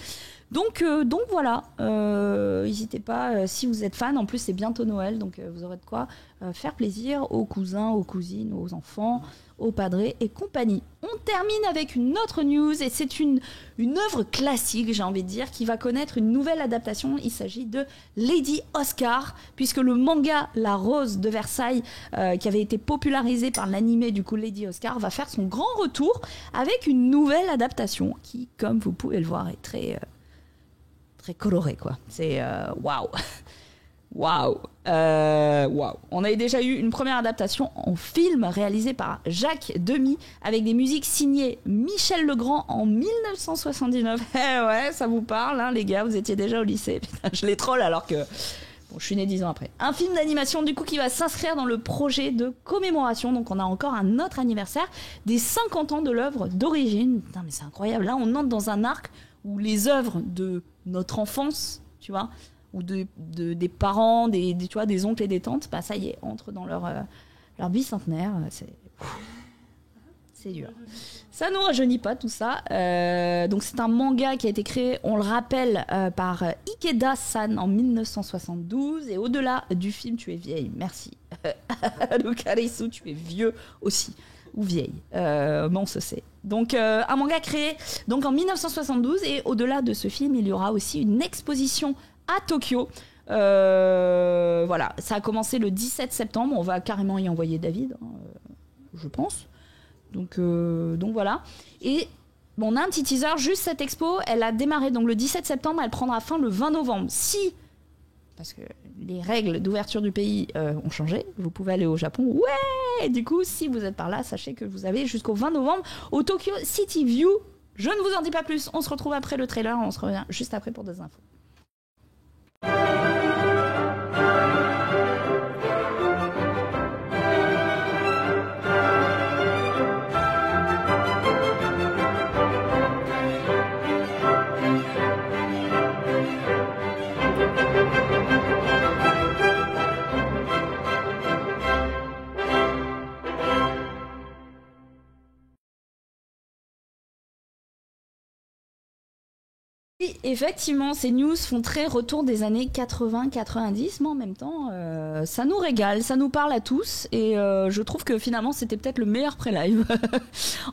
Donc voilà, n'hésitez pas, si vous êtes fan, en plus c'est bientôt Noël, donc vous aurez de quoi faire plaisir aux cousins, aux cousines, aux enfants, aux padrés et compagnie. On termine avec une autre news, et c'est une œuvre classique, j'ai envie de dire, qui va connaître une nouvelle adaptation. Il s'agit de Lady Oscar, puisque le manga La Rose de Versailles, qui avait été popularisé par l'animé du coup Lady Oscar, va faire son grand retour avec une nouvelle adaptation qui, comme vous pouvez le voir, est très coloré, quoi. C'est waouh. Waouh. Waouh. On avait déjà eu une première adaptation en film réalisée par Jacques Demy avec des musiques signées Michel Legrand en 1979. Eh ouais, ça vous parle, hein, les gars, vous étiez déjà au lycée. Putain, je les troll alors que bon, je suis né 10 ans après. Un film d'animation du coup qui va s'inscrire dans le projet de commémoration. Donc on a encore un autre anniversaire des 50 ans de l'œuvre d'origine. Putain, mais c'est incroyable. Là, on entre dans un arc où les œuvres de notre enfance, tu vois, ou des parents, des tu vois, des oncles et des tantes, bah ça y est, entrent dans leur bicentenaire. C'est dur. Ça nous rajeunit pas tout ça. Donc c'est un manga qui a été créé, on le rappelle, par Ikeda-san en 1972. Et au-delà du film, tu es vieille. Merci. Lucarisu, tu es vieux aussi. Ou vieille. Mais on se sait. Donc un manga créé donc en 1972. Et au-delà de ce film, il y aura aussi une exposition à Tokyo. Voilà, ça a commencé le 17 septembre. On va carrément y envoyer David, hein, je pense. Donc voilà. Et bon, on a un petit teaser. Juste cette expo, elle a démarré donc le 17 septembre. Elle prendra fin le 20 novembre. Parce que les règles d'ouverture du pays ont changé. Vous pouvez aller au Japon. Ouais. Et du coup, si vous êtes par là, sachez que vous avez jusqu'au 20 novembre au Tokyo City View. Je ne vous en dis pas plus. On se retrouve après le trailer. On se revient juste après pour des infos. Effectivement, ces news font très retour des années 80-90, mais en même temps, ça nous régale, ça nous parle à tous, et je trouve que finalement, c'était peut-être le meilleur pré-live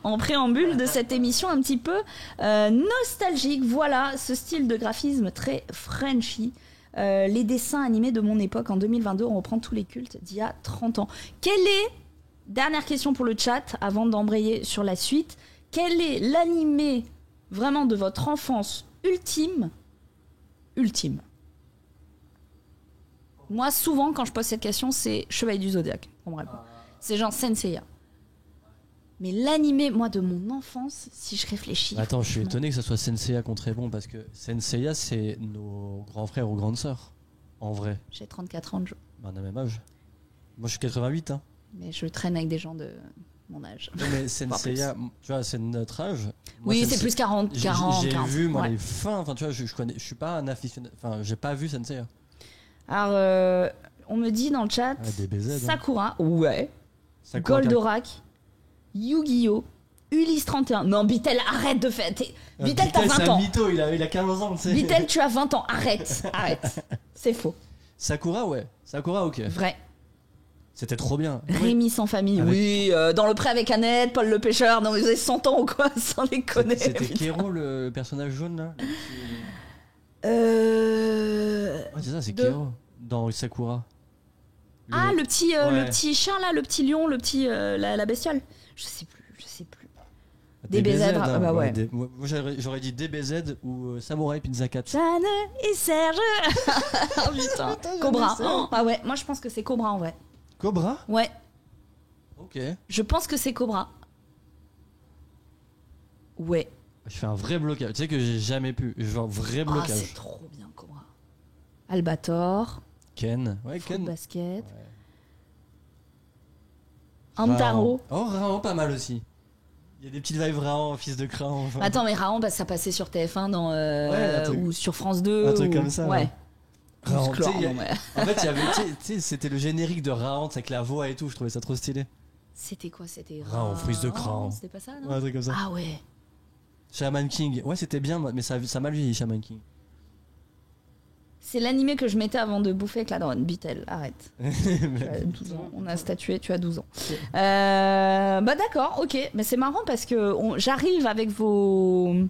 en préambule de cette émission un petit peu nostalgique. Voilà, ce style de graphisme très Frenchy. Les dessins animés de mon époque, en 2022, on reprend tous les cultes d'il y a 30 ans. Dernière question pour le chat, avant d'embrayer sur la suite, quel est l'animé vraiment de votre enfance ultime. Moi, souvent, quand je pose cette question, c'est Chevalier du Zodiaque. On me répond. C'est genre Senseiya. Mais l'animé, moi, de mon enfance, si je réfléchis... Attends, je suis étonné que ça soit Senseiya qu'on très bon, parce que Senseiya, c'est nos grands frères ou grandes sœurs, en vrai. J'ai 34 ans de jeu. On a le même âge. Moi, je suis 88, hein. Mais je traîne avec des gens de mon âge. Mais Senseiya, tu vois, c'est notre âge. Moi, oui, c'est plus 40. J'ai 40, vu, moi, ouais. les fins. Enfin, tu vois, je suis pas un aficionado. Enfin, j'ai pas vu Senseiya. Alors, on me dit dans le chat, DBZ, Sakura, ouais. Sakura, Goldorak, Yu-Gi-Oh!, Ulysse 31. Non, Bitel, arrête de faire. Bitel, t'as 20 c'est ans. un mytho, il a 15 ans, tu sais. Bitel, tu as 20 ans. Arrête. C'est faux. Sakura, ouais. Sakura, ok. Vrai. C'était trop bien. Rémi sans famille, oui. Dans le pré avec Annette, Paul le pêcheur. Non, vous avez 100 ans ou quoi, sans déconner. C'était Kero, le personnage jaune, là. Ouais, c'est ça, c'est Kero. Dans Sakura. Le petit chien, là, le petit lion, le petit, la bestiole. Je sais plus. DBZ, hein, bah ouais. Moi, j'aurais dit DBZ ou Samurai Pizza 4. Jeanne et Serge. Oh putain. Cobra. Ah ouais, moi je pense que c'est Cobra en vrai. Cobra ? Ouais. Ok. Je pense que c'est Cobra. Ouais. Je fais un vrai blocage. Tu sais que j'ai jamais pu. Genre vrai Ah, blocage. c'est trop bien, Cobra. Albator, Ken. Ouais, foot Ken. basket. Hamtaro. Oh, Raon, pas mal aussi. Il y a des petites vibes Raon, fils de craon. Enfin. Attends, mais Raon, ça passait sur TF1 ou sur France 2. Un truc comme ça. Ouais. Raon, tu sais, Musclor, non, mais- en fait, il y avait, tu sais, c'était le générique de Raon avec la voix et tout. Je trouvais ça trop stylé. C'était quoi? C'était Raon, fils de craon. C'était pas ça, non? Ouais, un truc comme ça. Ah ouais. Shaman King. Ouais, c'était bien, mais ça a mal vieilli, Shaman King. C'est l'animé que je mettais avant de bouffer avec la daronne. Bitel, arrête. Tu as 12 ans. On a statué, tu as 12 ans. Bah d'accord, ok. Mais c'est marrant parce que j'arrive avec vos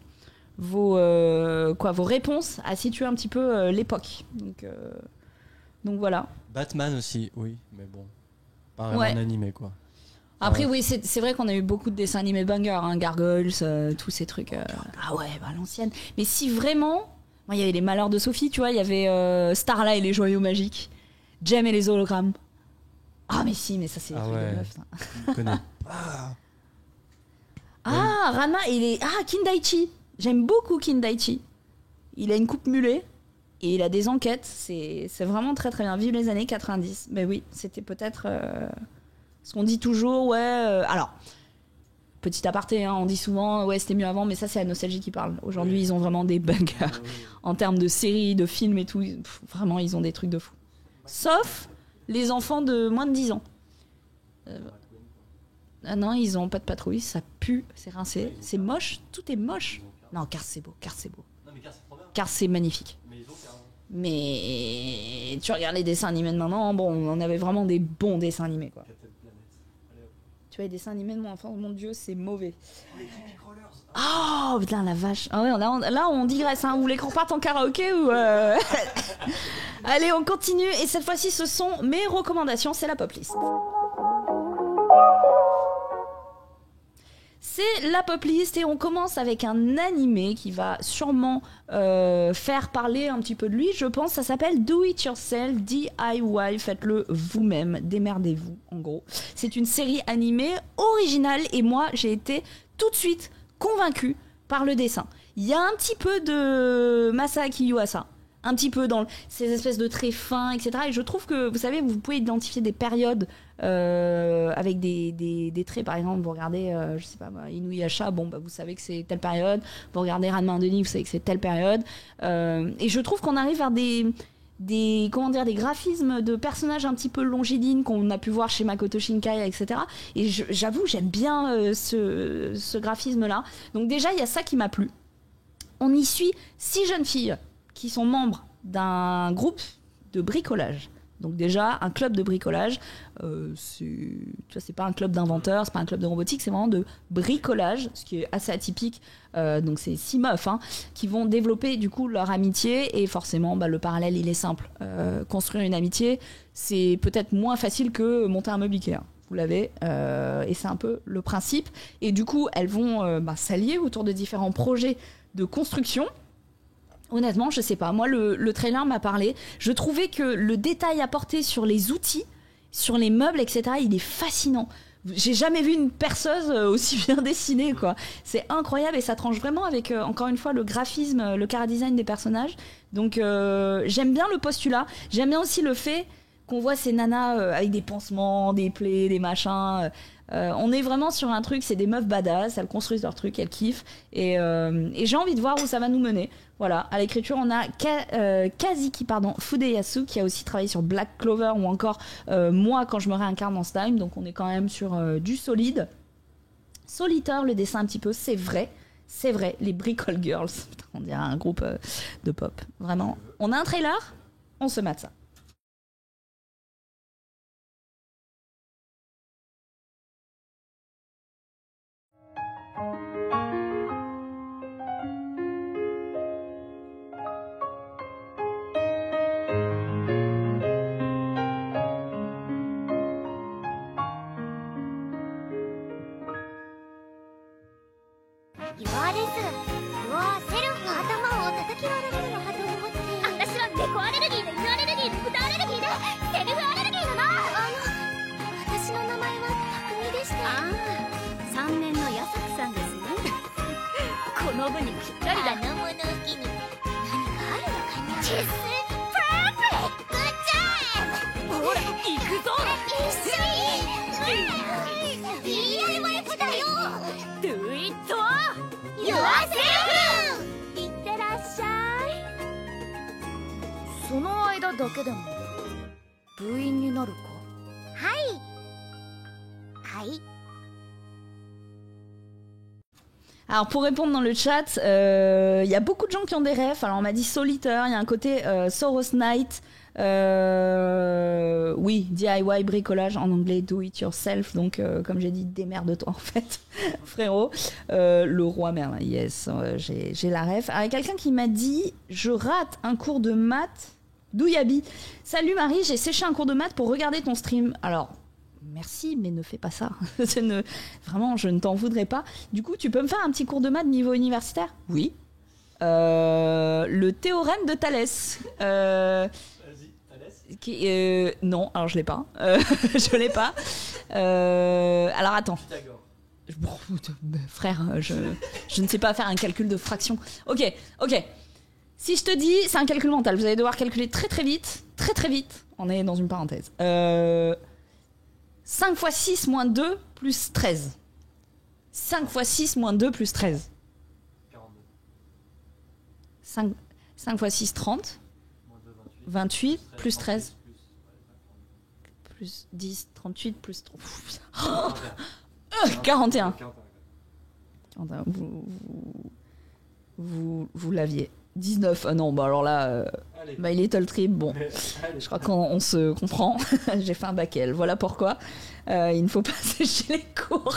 réponses à situer un petit peu l'époque. Donc voilà. Batman aussi, oui, mais bon. Pas vraiment Ouais. un animé, quoi. Après, oui, c'est vrai qu'on a eu beaucoup de dessins animés bangers, hein, Gargoyles, tous ces trucs. Ah ouais, bah l'ancienne. Mais si vraiment. Moi, il y avait les Malheurs de Sophie, tu vois, il y avait Starla et les Joyaux Magiques, Jem et les hologrammes. Ah, mais si, mais ça, c'est des trucs de meuf, ça. Je connais pas. Ah, Ranma, Kindaichi. J'aime beaucoup Kindaichi. Il a une coupe mulet et il a des enquêtes. C'est vraiment très très bien. Vive les années 90. Mais oui, c'était peut-être ce qu'on dit toujours. Ouais. Alors, petit aparté, hein, on dit souvent ouais c'était mieux avant, mais ça c'est la nostalgie qui parle. Aujourd'hui, ils ont vraiment des bangers en termes de séries, de films et tout. Vraiment, ils ont des trucs de fou. Sauf les enfants de moins de 10 ans. Ah non, ils ont pas de patrouille, ça pue, c'est rincé, c'est moche, tout est moche. Non, Cars c'est beau, Cars c'est beau. Cars c'est magnifique. Mais tu regardes les dessins animés de maintenant, bon, on avait vraiment des bons dessins animés, quoi. Tu vois, les dessins animés de mon enfant, mon Dieu, c'est mauvais. Oh putain, la vache. Ah ouais, là, on digresse, hein. Vous voulez qu'on reparte en karaoké ou Allez, on continue. Et cette fois-ci, ce sont mes recommandations, c'est la pop list. C'est la pop list et on commence avec un animé qui va sûrement faire parler un petit peu de lui, je pense. Ça s'appelle Do It Yourself, DIY, faites-le vous-même, démerdez-vous en gros. C'est une série animée originale et moi j'ai été tout de suite convaincue par le dessin. Il y a un petit peu de Masaaki Yuasa, un petit peu dans ces espèces de traits fins, etc. Et je trouve que, vous savez, vous pouvez identifier des périodes avec des traits. Par exemple, vous regardez, je sais pas, Inuyasha, bon, bah, vous savez que c'est telle période. Vous regardez Ranma Denis, vous savez que c'est telle période. Et je trouve qu'on arrive vers des graphismes de personnages un petit peu longilines qu'on a pu voir chez Makoto Shinkai, etc. Et j'avoue, j'aime bien ce graphisme-là. Donc déjà, il y a ça qui m'a plu. On y suit 6 jeunes filles qui sont membres d'un groupe de bricolage. Donc déjà, un club de bricolage, c'est pas un club d'inventeurs, c'est pas un club de robotique, c'est vraiment de bricolage, ce qui est assez atypique. Donc c'est 6 meufs qui vont développer du coup leur amitié et forcément le parallèle il est simple. Construire une amitié, c'est peut-être moins facile que monter un meuble Ikea. Vous l'avez, et c'est un peu le principe. Et du coup, elles vont s'allier autour de différents projets de construction. Honnêtement, je sais pas. Moi, le trailer m'a parlé. Je trouvais que le détail apporté sur les outils, sur les meubles, etc., il est fascinant. J'ai jamais vu une perceuse aussi bien dessinée, quoi. C'est incroyable et ça tranche vraiment avec, encore une fois, le graphisme, le chara-design des personnages. Donc, j'aime bien le postulat. J'aime bien aussi le fait qu'on voit ces nanas avec des pansements, des plaies, des machins. On est vraiment sur un truc, c'est des meufs badass, elles construisent leur truc, elles kiffent. Et j'ai envie de voir où ça va nous mener. Voilà, à l'écriture, on a Kazuki Fudeyasu qui a aussi travaillé sur Black Clover ou encore moi quand je me réincarne dans Slime. Donc on est quand même sur du solide. Solitaire, le dessin un petit peu, c'est vrai. C'est vrai, les Bricole Girls. Putain, on dirait un groupe de pop. Vraiment. On a un trailer, on se mate ça. 言われずうわセルフの頭を叩き割られるのかと思って私は猫アレルギーで犬アレルギーで豚アレルギーでセルフアレルギーだな私の名前は匠でしてああ3年の矢作さんですね分にぴったりだ。あの物置に何かあるのかな。チェスパーフェクト。グッジョブ。ほら行くぞ。一緒に DIY だよ。Do it yourself。いってらっしゃい。その間だけでも部員になるか。はい。Alors pour répondre dans le chat, il y a beaucoup de gens qui ont des refs. Alors on m'a dit Solitaire, il y a un côté Soros Night, oui, DIY, bricolage, en anglais do it yourself, donc comme j'ai dit, démerde-toi en fait, frérot. Le roi Merlin, yes, j'ai la ref. Alors il y a quelqu'un qui m'a dit, je rate un cours de maths, Douyabi. Salut Marie, j'ai séché un cours de maths pour regarder ton stream. Alors... Merci, mais ne fais pas ça. Vraiment, je ne t'en voudrais pas. Du coup, tu peux me faire un petit cours de maths niveau universitaire ? Oui. Le théorème de Thalès. Vas-y, Thalès. Non, alors je l'ai pas. Je l'ai pas. Alors attends. Pythagore. Frère, je ne sais pas faire un calcul de fraction. Ok. Si je te dis, c'est un calcul mental. Vous allez devoir calculer très très vite. On est dans une parenthèse. 5 x 6 moins 2 plus 13. 5 x 6 moins 2 plus 13. 42. 5 x 6, 30. 28 plus 13. Plus 10, 38 plus 3. 41. Vous l'aviez. 19. Ah non, bah alors là, My Little Trip, bon, je crois qu'on se comprend. J'ai fait un bac L, voilà pourquoi. Il ne faut pas sécher les cours.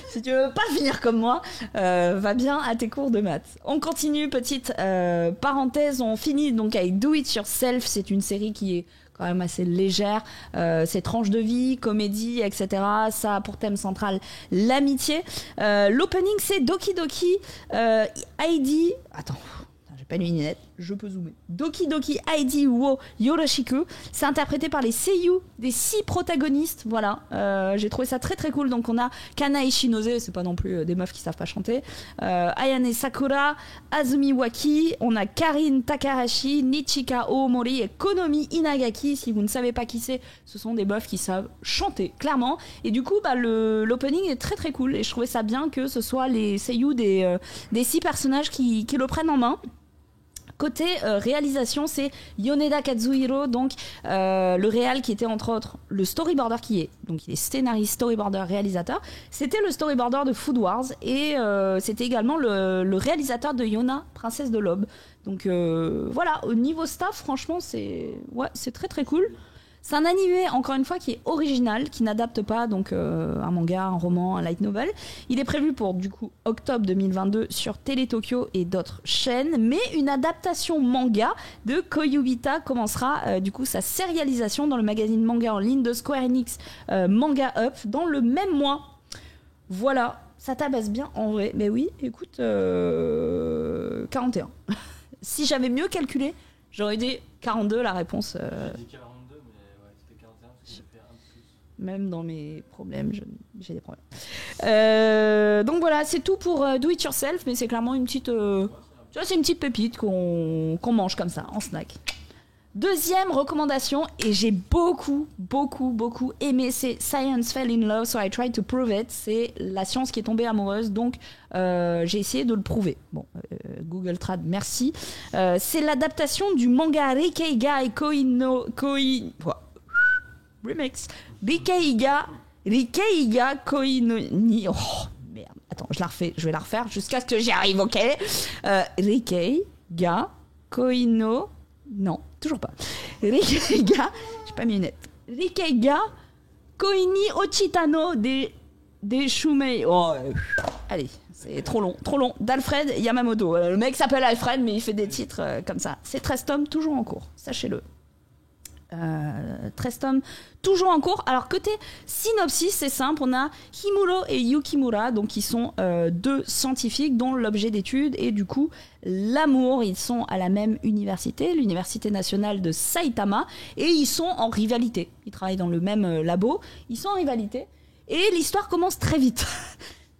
Si tu veux pas finir comme moi, va bien à tes cours de maths. On continue, petite parenthèse, on finit donc avec Do It Yourself. C'est une série qui est quand même assez légère, c'est tranche de vie, comédie, etc. Ça a pour thème central l'amitié. L'opening c'est Doki Doki ID. Attends, j'ai pas une lunette, je peux zoomer. Doki Doki ID wo Yoroshiku. C'est interprété par les seiyuu des 6 protagonistes. Voilà, j'ai trouvé ça très très cool. Donc on a Kana Ishinose, c'est pas non plus des meufs qui savent pas chanter. Ayane Sakura, Azumi Waki. On a Karin Takahashi, Nichika Oomori et Konomi Inagaki. Si vous ne savez pas qui c'est, ce sont des meufs qui savent chanter clairement. Et du coup, bah, l'opening est très très cool. Et je trouvais ça bien que ce soit les seiyuu des 6 personnages qui le prennent en main. Côté réalisation, c'est Yoneda Kazuhiro, donc le réal qui était entre autres le storyboarder donc il est scénariste, storyboarder, réalisateur. C'était le storyboarder de Food Wars et c'était également le réalisateur de Yona, Princesse de l'Aube. Donc voilà, au niveau staff, franchement, c'est très très cool. C'est un animé, encore une fois, qui est original, qui n'adapte pas donc un manga, un roman, un light novel. Il est prévu pour, du coup, octobre 2022 sur Télé Tokyo et d'autres chaînes. Mais une adaptation manga de Koyubita commencera, du coup, sa sérialisation dans le magazine manga en ligne de Square Enix Manga Up dans le même mois. Voilà, ça tabasse bien en vrai. Mais oui, écoute, 41. Si j'avais mieux calculé, j'aurais dit 42 la réponse. J'ai dit 42, mais ouais, c'était 41 parce que j'ai fait un de plus. Même dans mes problèmes, j'ai des problèmes. Donc voilà, c'est tout pour Do It Yourself, mais c'est clairement une petite, tu vois, c'est une petite pépite qu'on mange comme ça en snack. Deuxième recommandation, et j'ai beaucoup aimé, c'est Science Fell in Love, so I tried to prove it. C'est la science qui est tombée amoureuse, donc j'ai essayé de le prouver. Bon, Google Trad, merci. C'est l'adaptation du manga Rikeiga et Remix. Rikeiga Koinoni. Oh merde, attends, je vais la refaire jusqu'à ce que j'y arrive, ok. Rikeiga Koino. Non, toujours pas. Rikeiga, j'ai pas mis une lettre. Rikeiga Koini Ochitano des Shumei. Oh, allez, c'est trop long. D'Alfred Yamamoto. Le mec s'appelle Alfred, mais il fait des titres comme ça. C'est 13 tomes, toujours en cours, sachez-le. 13 tomes toujours en cours. Alors côté synopsis, c'est simple, on a Himuro et Yukimura, donc qui sont deux scientifiques dont l'objet d'étude est du coup l'amour. Ils sont à la même université, l'université nationale de Saitama, et ils sont en rivalité. Ils travaillent dans le même labo, ils sont en rivalité et l'histoire commence très vite.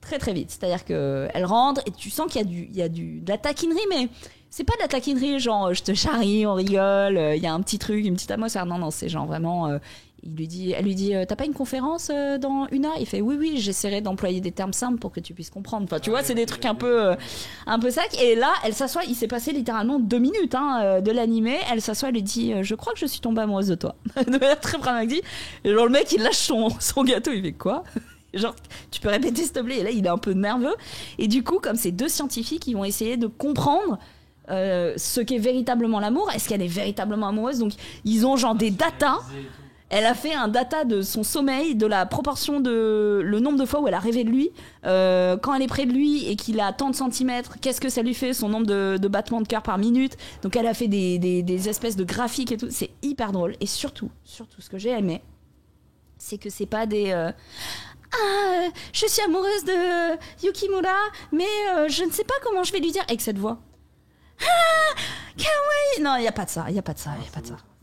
très très vite. C'est-à-dire qu'elle rentre et tu sens qu'il y a de la taquinerie, mais c'est pas de la taquinerie genre je te charrie, on rigole, il y a un petit truc, une petite atmosphère. Non, c'est genre vraiment... elle lui dit t'as pas une conférence dans 1 heure? Il fait oui, j'essaierai d'employer des termes simples pour que tu puisses comprendre. Enfin, tu vois, c'est des trucs un peu secs. Et là, elle s'assoit, il s'est passé littéralement 2 minutes de l'animé. Elle s'assoit, elle lui dit je crois que je suis tombée amoureuse de toi. De manière très pragmatique. Et genre le mec, il lâche son gâteau, il fait quoi? Genre, tu peux répéter s'il te plaît? Et là, il est un peu nerveux. Et du coup, comme c'est 2 scientifiques, ils vont essayer de comprendre ce qu'est véritablement l'amour. Est-ce qu'elle est véritablement amoureuse? Donc, ils ont genre des datas. Elle a fait un data de son sommeil, de la proportion de le nombre de fois où elle a rêvé de lui, quand elle est près de lui et qu'il a tant de centimètres, qu'est-ce que ça lui fait, son nombre de battements de cœur par minute. Donc elle a fait des espèces de graphiques et tout. C'est hyper drôle. Et surtout, ce que j'ai aimé, c'est que c'est pas des... je suis amoureuse de Yukimura, mais je ne sais pas comment je vais lui dire avec cette voix. Kawaii. Non, il y a pas de ça.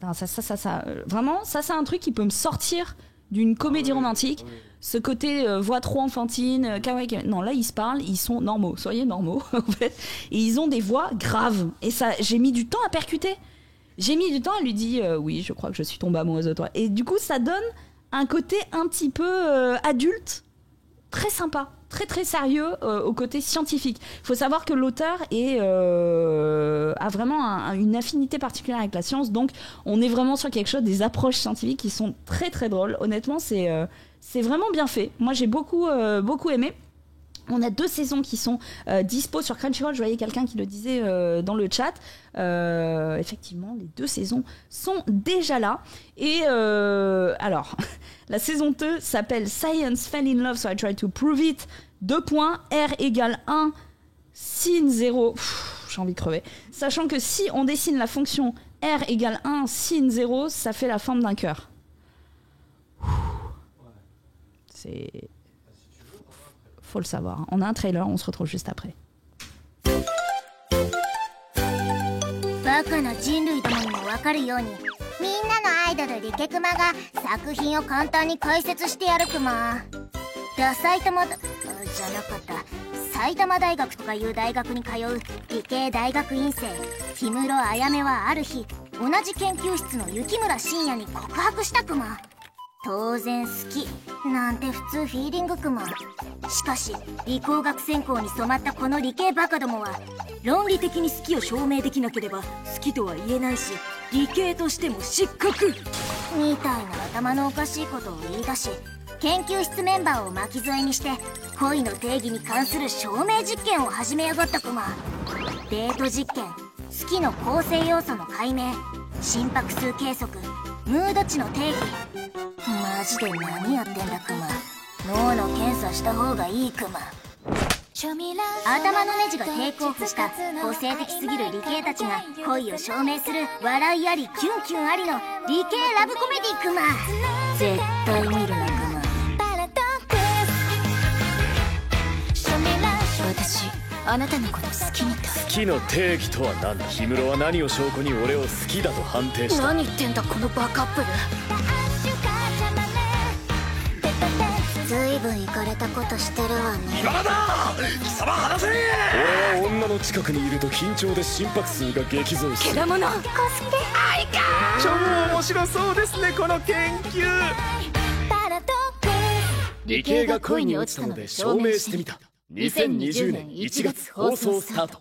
Non, ça, vraiment, ça c'est un truc qui peut me sortir d'une comédie romantique. Ce côté voix trop enfantine, kawaii. Non, là ils se parlent, ils sont normaux. Soyez normaux en fait. Et ils ont des voix graves. Et ça, j'ai mis du temps à percuter. J'ai mis du temps à lui dire oui, je crois que je suis tombée amoureuse de toi. Et du coup, ça donne un côté un petit peu adulte, très sympa. Très très sérieux au côté scientifique. Il faut savoir que l'auteur a vraiment une affinité particulière avec la science, donc on est vraiment sur quelque chose, des approches scientifiques qui sont très très drôles. Honnêtement, c'est vraiment bien fait. Moi j'ai beaucoup aimé. On a 2 saisons qui sont dispo sur Crunchyroll. Je voyais quelqu'un qui le disait dans le chat. Effectivement, les 2 saisons sont déjà là. Et alors, la saison 2 s'appelle Science Fell in Love, so I try to prove it. 2 points, R égale 1, sin 0. J'ai envie de crever. Sachant que si on dessine la fonction R égale 1, sin 0, ça fait la forme d'un cœur. C'est... Faut le savoir. On a un trailer, on se retrouve juste après. バカな人類どもにも分かるようにみんなのアイドルリケクマが作品を簡単に解説してやるクマ。埼玉じゃなかった埼玉大学とかいう大学に通う理系大学院生氷室彩芽はある日同じ研究室の雪村深也に告白したクマ。当然好きなんて普通フィーリングクマ。しかし理工学専攻に染まったこの理系バカどもは論理的に好きを証明できなければ好きとは言えないし理系としても失格みたいな頭のおかしいことを言い出し研究室メンバーを巻き添えにして恋の定義に関する証明実験を始めやがったクマ。デート実験、好きの構成要素の解明、心拍数計測、ムード値の定義。マジで何やってんだクマ。脳の検査した方がいいクマ。頭のネジがテイクオフした個性的すぎる理系たちが恋を証明する笑いありキュンキュンありの理系ラブコメディクマ。絶対見るなクマ。私あなたのこと好きみたい。好きの定義とは何だ。氷室は何を証拠に俺を好きだと判定した。何言ってんだこのバカップル。ずいぶんイカれたことしてるわね。今だ貴様離せ。俺は女の近くにいると緊張で心拍数が激増する。けだものコスケ愛か。超面白そうですねこの研究。理系が恋に落ちたので証明してみた。2020年1月放送スタート。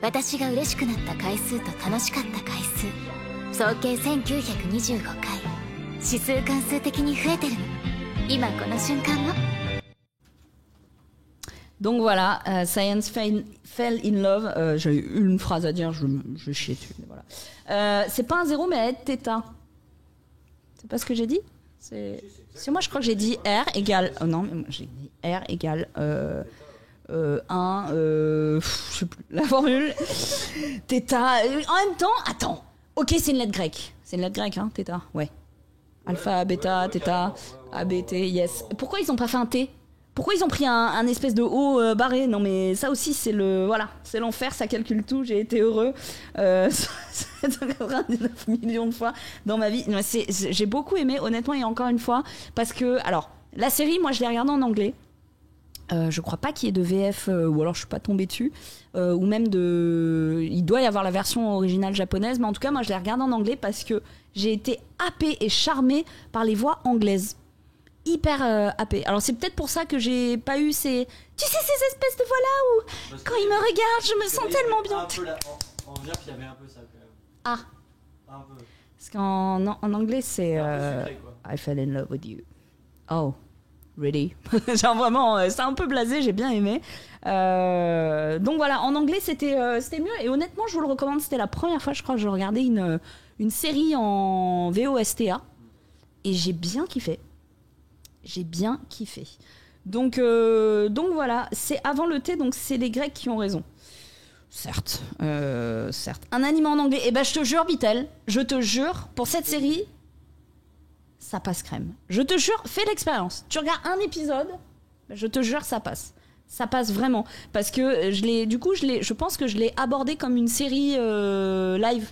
私が嬉しくなった回数と楽しかった回数総計1925回。指数関数的に増えてるの今この瞬間も。Donc voilà, Science Fell in Love. J'ai une phrase à dire, je vais chier dessus. Voilà. C'est pas un 0 mais θ. C'est pas ce que j'ai dit. C'est moi je crois que j'ai dit R égale... non, mais moi j'ai dit R égale 1... je sais plus. La formule. θ. En même temps, attends. Ok, c'est une lettre grecque. C'est une lettre grecque, hein, θ. Ouais. Alpha, bêta, θ, A, B, T, yes. Pourquoi ils ont pas fait un T ? Pourquoi ils ont pris un espèce de O barré ? Non mais ça aussi c'est le... Voilà, c'est l'enfer, ça calcule tout, j'ai été heureux 199 millions de fois dans ma vie. J'ai beaucoup aimé honnêtement et encore une fois parce que... Alors, la série, moi je l'ai regardée en anglais. Je crois pas qu'il y ait de VF, ou alors je suis pas tombée dessus, ou même il doit y avoir la version originale japonaise, mais en tout cas moi je l'ai regardé en anglais parce que j'ai été happée et charmée par les voix anglaises. Hyper happée. Alors c'est peut-être pour ça que j'ai pas eu ces espèces de voix là où quand ils me regardent je me sens tellement bien. Un peu en VF il y avait un peu ça quand même. Ah. Un peu. Parce qu'en anglais c'est sucré, I fell in love with you. Oh. Really? Genre vraiment, c'est un peu blasé, j'ai bien aimé. Donc voilà, en anglais c'était mieux. Et honnêtement, je vous le recommande. C'était la première fois, je crois, que je regardais une série en VOSTA. Et j'ai bien kiffé. Donc voilà, c'est avant le thé, donc c'est les Grecs qui ont raison. Certes. Un anime en anglais. Et ben je te jure, Bitel, pour cette série, ça passe crème. Je te jure, fais l'expérience. Tu regardes un épisode, je te jure, ça passe. Ça passe vraiment. Parce que je pense que je l'ai abordé comme une série live.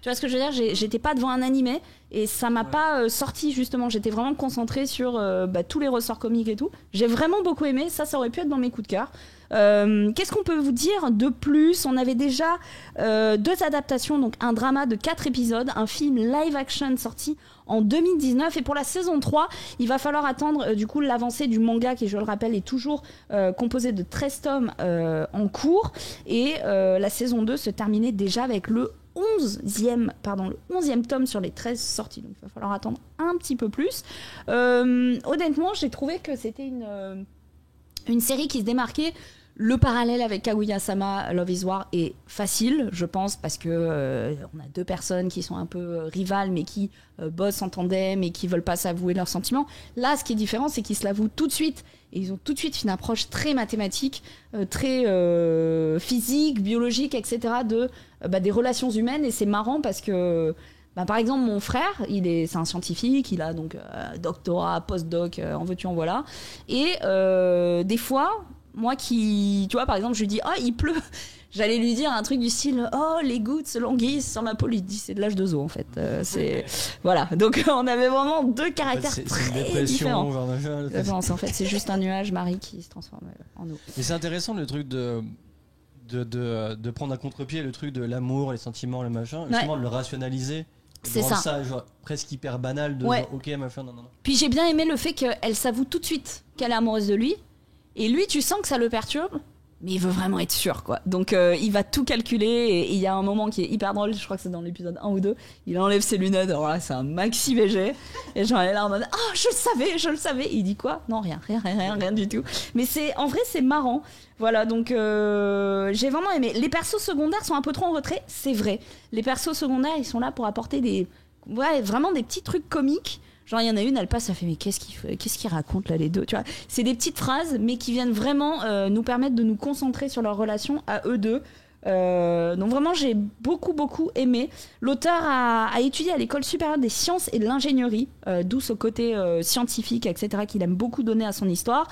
Tu vois ce que je veux dire? J'étais pas devant un animé et ça m'a pas sorti justement. J'étais vraiment concentrée sur tous les ressorts comiques et tout. J'ai vraiment beaucoup aimé. Ça aurait pu être dans mes coups de cœur. Qu'est-ce qu'on peut vous dire de plus? On avait déjà 2 adaptations, donc un drama de 4 épisodes, un film live action sorti en 2019, et pour la saison 3 il va falloir attendre du coup l'avancée du manga qui, je le rappelle, est toujours composé de 13 tomes en cours, et la saison 2 se terminait déjà avec le 11e tome sur les 13 sorties, donc il va falloir attendre un petit peu plus. Honnêtement, j'ai trouvé que c'était une série qui se démarquait. Le parallèle avec Kaguya-sama, Love is War est facile, je pense, parce que on a 2 personnes qui sont un peu rivales, mais qui bossent en tandem et qui veulent pas s'avouer leurs sentiments. Là, ce qui est différent, c'est qu'ils se l'avouent tout de suite. Et ils ont tout de suite une approche très mathématique, très physique, biologique, etc. Des relations humaines. Et c'est marrant parce que, par exemple, mon frère, c'est un scientifique, il a donc doctorat, postdoc, en veux-tu, en voilà. Et des fois, moi tu vois, par exemple, je lui dis, il pleut. J'allais lui dire un truc du style, les gouttes se languissent sur ma peau. Il dit, c'est de l'âge de zoo, en fait. Voilà. Donc, on avait vraiment 2 caractères très différents. En fait, c'est juste un nuage, Marie, qui se transforme en eau. Mais c'est intéressant, le truc de prendre à contre-pied le truc de l'amour, les sentiments, le machin, justement de le rationaliser. C'est ça. Genre, presque hyper banal de ouais. genre, ok, machin, non. Puis j'ai bien aimé le fait qu'elle s'avoue tout de suite qu'elle est amoureuse de lui. Et lui, tu sens que ça le perturbe, mais il veut vraiment être sûr, quoi. Donc il va tout calculer, et il y a un moment qui est hyper drôle, je crois que c'est dans l'épisode 1 ou 2, il enlève ses lunettes, alors là c'est un maxi VG, et genre elle est là en mode je le savais, et il dit quoi? Non, rien du tout. Mais en vrai c'est marrant. Voilà, donc j'ai vraiment aimé. Les persos secondaires sont un peu trop en retrait, c'est vrai. Les persos secondaires, ils sont là pour apporter vraiment des petits trucs comiques. Genre, il y en a une, elle passe, elle fait, mais qu'est-ce qu'ils racontent là, les deux, tu vois? C'est des petites phrases, mais qui viennent vraiment nous permettre de nous concentrer sur leur relation à eux deux. Donc vraiment, j'ai beaucoup aimé. L'auteur a étudié à l'école supérieure des sciences et de l'ingénierie, d'où ce côté scientifique, etc., qu'il aime beaucoup donner à son histoire.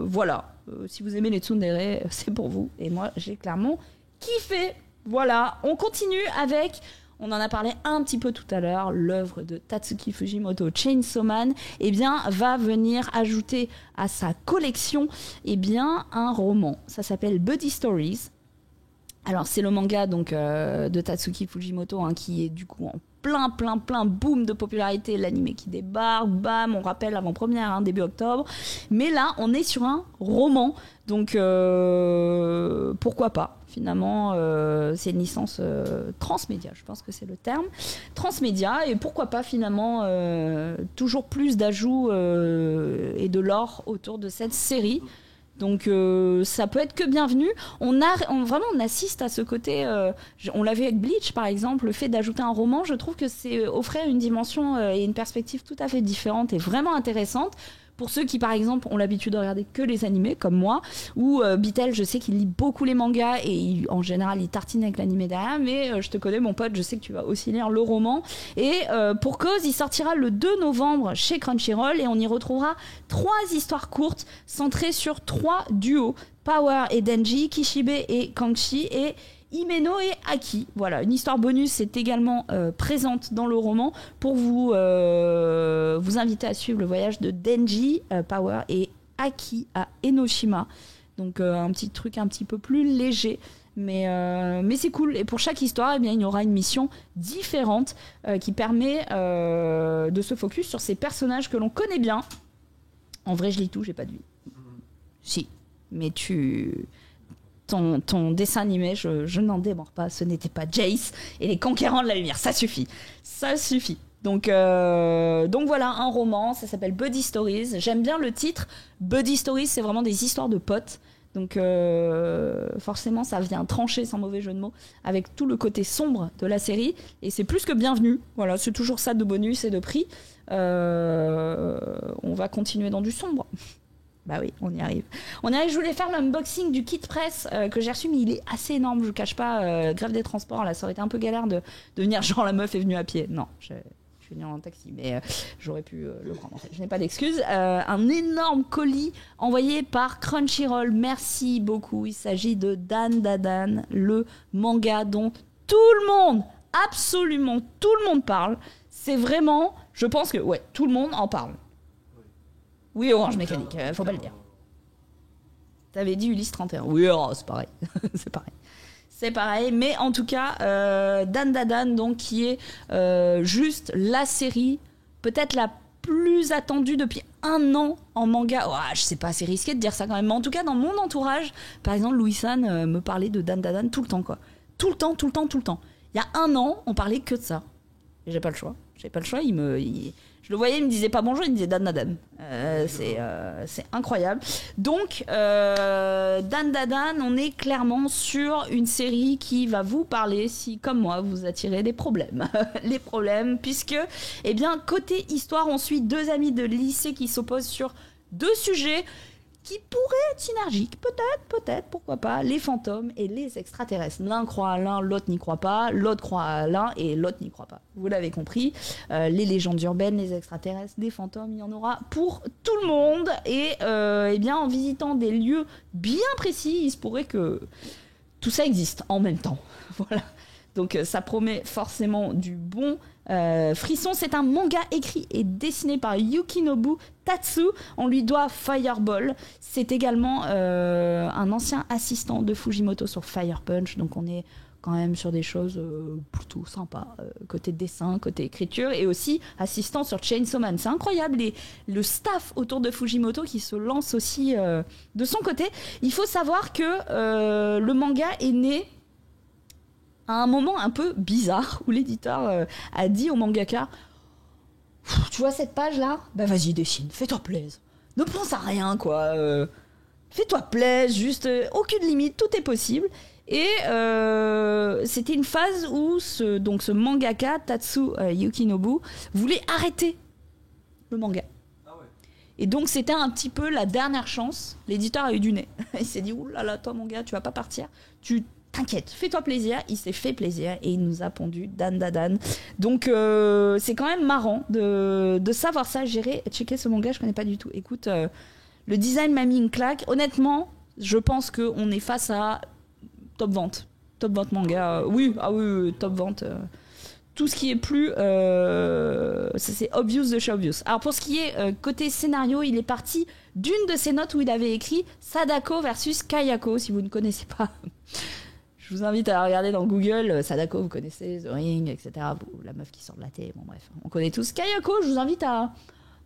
Voilà. Si vous aimez les tsundere, c'est pour vous. Et moi, j'ai clairement kiffé. Voilà. On continue avec... On en a parlé un petit peu tout à l'heure, l'œuvre de Tatsuki Fujimoto, Chainsaw Man, va venir ajouter à sa collection un roman. Ça s'appelle Buddy Stories. Alors c'est le manga donc de Tatsuki Fujimoto qui est du coup en plein boom de popularité, l'anime qui débarque, bam, on rappelle avant-première, début octobre. Mais là, on est sur un roman, donc pourquoi pas? Finalement, c'est une licence transmédia, je pense que c'est le terme. Transmédia, et pourquoi pas finalement toujours plus d'ajouts et de lore autour de cette série. Donc ça peut être que bienvenu. On assiste à ce côté, on l'a vu avec Bleach par exemple, le fait d'ajouter un roman, je trouve que c'est offrir une dimension et une perspective tout à fait différente et vraiment intéressante. Pour ceux qui, par exemple, ont l'habitude de regarder que les animés, comme moi, ou Bitel, je sais qu'il lit beaucoup les mangas et en général, il tartine avec l'animé derrière, mais je te connais, mon pote, je sais que tu vas aussi lire le roman. Et pour cause, il sortira le 2 novembre chez Crunchyroll et on y retrouvera 3 histoires courtes centrées sur 3 duos, Power et Denji, Kishibe et Kangxi, et Himeno et Aki. Voilà, une histoire bonus est également présente dans le roman pour vous inviter à suivre le voyage de Denji, Power et Aki à Enoshima. Donc un petit truc un petit peu plus léger. Mais c'est cool. Et pour chaque histoire, eh bien, il y aura une mission différente qui permet de se focus sur ces personnages que l'on connaît bien. En vrai, je lis tout, j'ai pas de vie. Si, mais ton dessin animé, je n'en démords pas. Ce n'était pas Jace et les Conquérants de la Lumière. Ça suffit. Ça suffit. Donc voilà, un roman. Ça s'appelle Buddy Stories. J'aime bien le titre. Buddy Stories, c'est vraiment des histoires de potes. Donc forcément, ça vient trancher, sans mauvais jeu de mots, avec tout le côté sombre de la série. Et c'est plus que bienvenu. Voilà, c'est toujours ça de bonus et de prix. On va continuer dans du sombre. Bah oui, on y arrive. Je voulais faire l'unboxing du kit presse que j'ai reçu, mais il est assez énorme, je vous cache pas. Grève des transports, là, ça aurait été un peu galère de venir, genre la meuf est venue à pied. Non, je suis venue en taxi, mais j'aurais pu le prendre en fait. Je n'ai pas d'excuses. Un énorme colis envoyé par Crunchyroll. Merci beaucoup. Il s'agit de Dan Dadan, le manga dont tout le monde, absolument tout le monde parle. C'est vraiment, je pense que, ouais, tout le monde en parle. Oui, Orange Mécanique, faut pas le dire. T'avais dit Ulysse 31. Oui, oh, c'est pareil. C'est pareil, mais en tout cas, Dan Dadan, donc, qui est juste la série, peut-être la plus attendue depuis 1 an en manga. Oh, je sais pas, c'est risqué de dire ça quand même, mais en tout cas, dans mon entourage, par exemple, Louis-San me parlait de Dan Dadan tout le temps, quoi. Tout le temps. Il y a 1 an, on parlait que de ça. Et j'ai pas le choix. Je le voyais, il me disait pas bonjour, il me disait Dan Dadan. C'est incroyable. Donc, Dan Dadan, on est clairement sur une série qui va vous parler si, comme moi, vous attirez des problèmes. Les problèmes, puisque, eh bien, côté histoire, on suit 2 amis de lycée qui s'opposent sur 2 sujets qui pourraient être synergiques, peut-être, pourquoi pas, les fantômes et les extraterrestres. L'un croit à l'un, l'autre n'y croit pas, l'autre croit à l'un et l'autre n'y croit pas. Vous l'avez compris, les légendes urbaines, les extraterrestres, des fantômes, il y en aura pour tout le monde. Et eh bien, en visitant des lieux bien précis, il se pourrait que tout ça existe en même temps. Voilà. Donc ça promet forcément du bon frisson. C'est un manga écrit et dessiné par Yukinobu Tatsu. On lui doit Fireball. C'est également un ancien assistant de Fujimoto sur Fire Punch. Donc on est quand même sur des choses plutôt sympas, côté dessin, côté écriture, et aussi assistant sur Chainsaw Man. C'est incroyable, le staff autour de Fujimoto qui se lance aussi de son côté. Il faut savoir que le manga est né à un moment un peu bizarre où l'éditeur a dit au mangaka, tu vois cette page là, bah vas-y dessine, fais-toi plaisir, ne pense à rien quoi, fais-toi plaisir, juste aucune limite, tout est possible. Et c'était une phase où ce mangaka Tatsu Yukinobu voulait arrêter le manga. Et donc c'était un petit peu la dernière chance. L'éditeur a eu du nez. Il s'est dit, oulala, toi mon gars, tu vas pas partir, t'inquiète, fais-toi plaisir. Il s'est fait plaisir et il nous a pondu Dan Dadan. Donc c'est quand même marrant de savoir ça. J'irai checker ce manga, je connais pas du tout. Écoute, le design m'a mis une claque. Honnêtement, je pense qu'on est face à top vente manga. Oui, top vente. Tout ce qui est plus... c'est obvious de chez obvious. Alors pour ce qui est côté scénario, il est parti d'une de ses notes où il avait écrit Sadako versus Kayako, si vous ne connaissez pas. Je vous invite à regarder dans Google. Sadako, vous connaissez, The Ring, etc. La meuf qui sort de la thé, bon bref, on connaît tous. Kayako, je vous invite à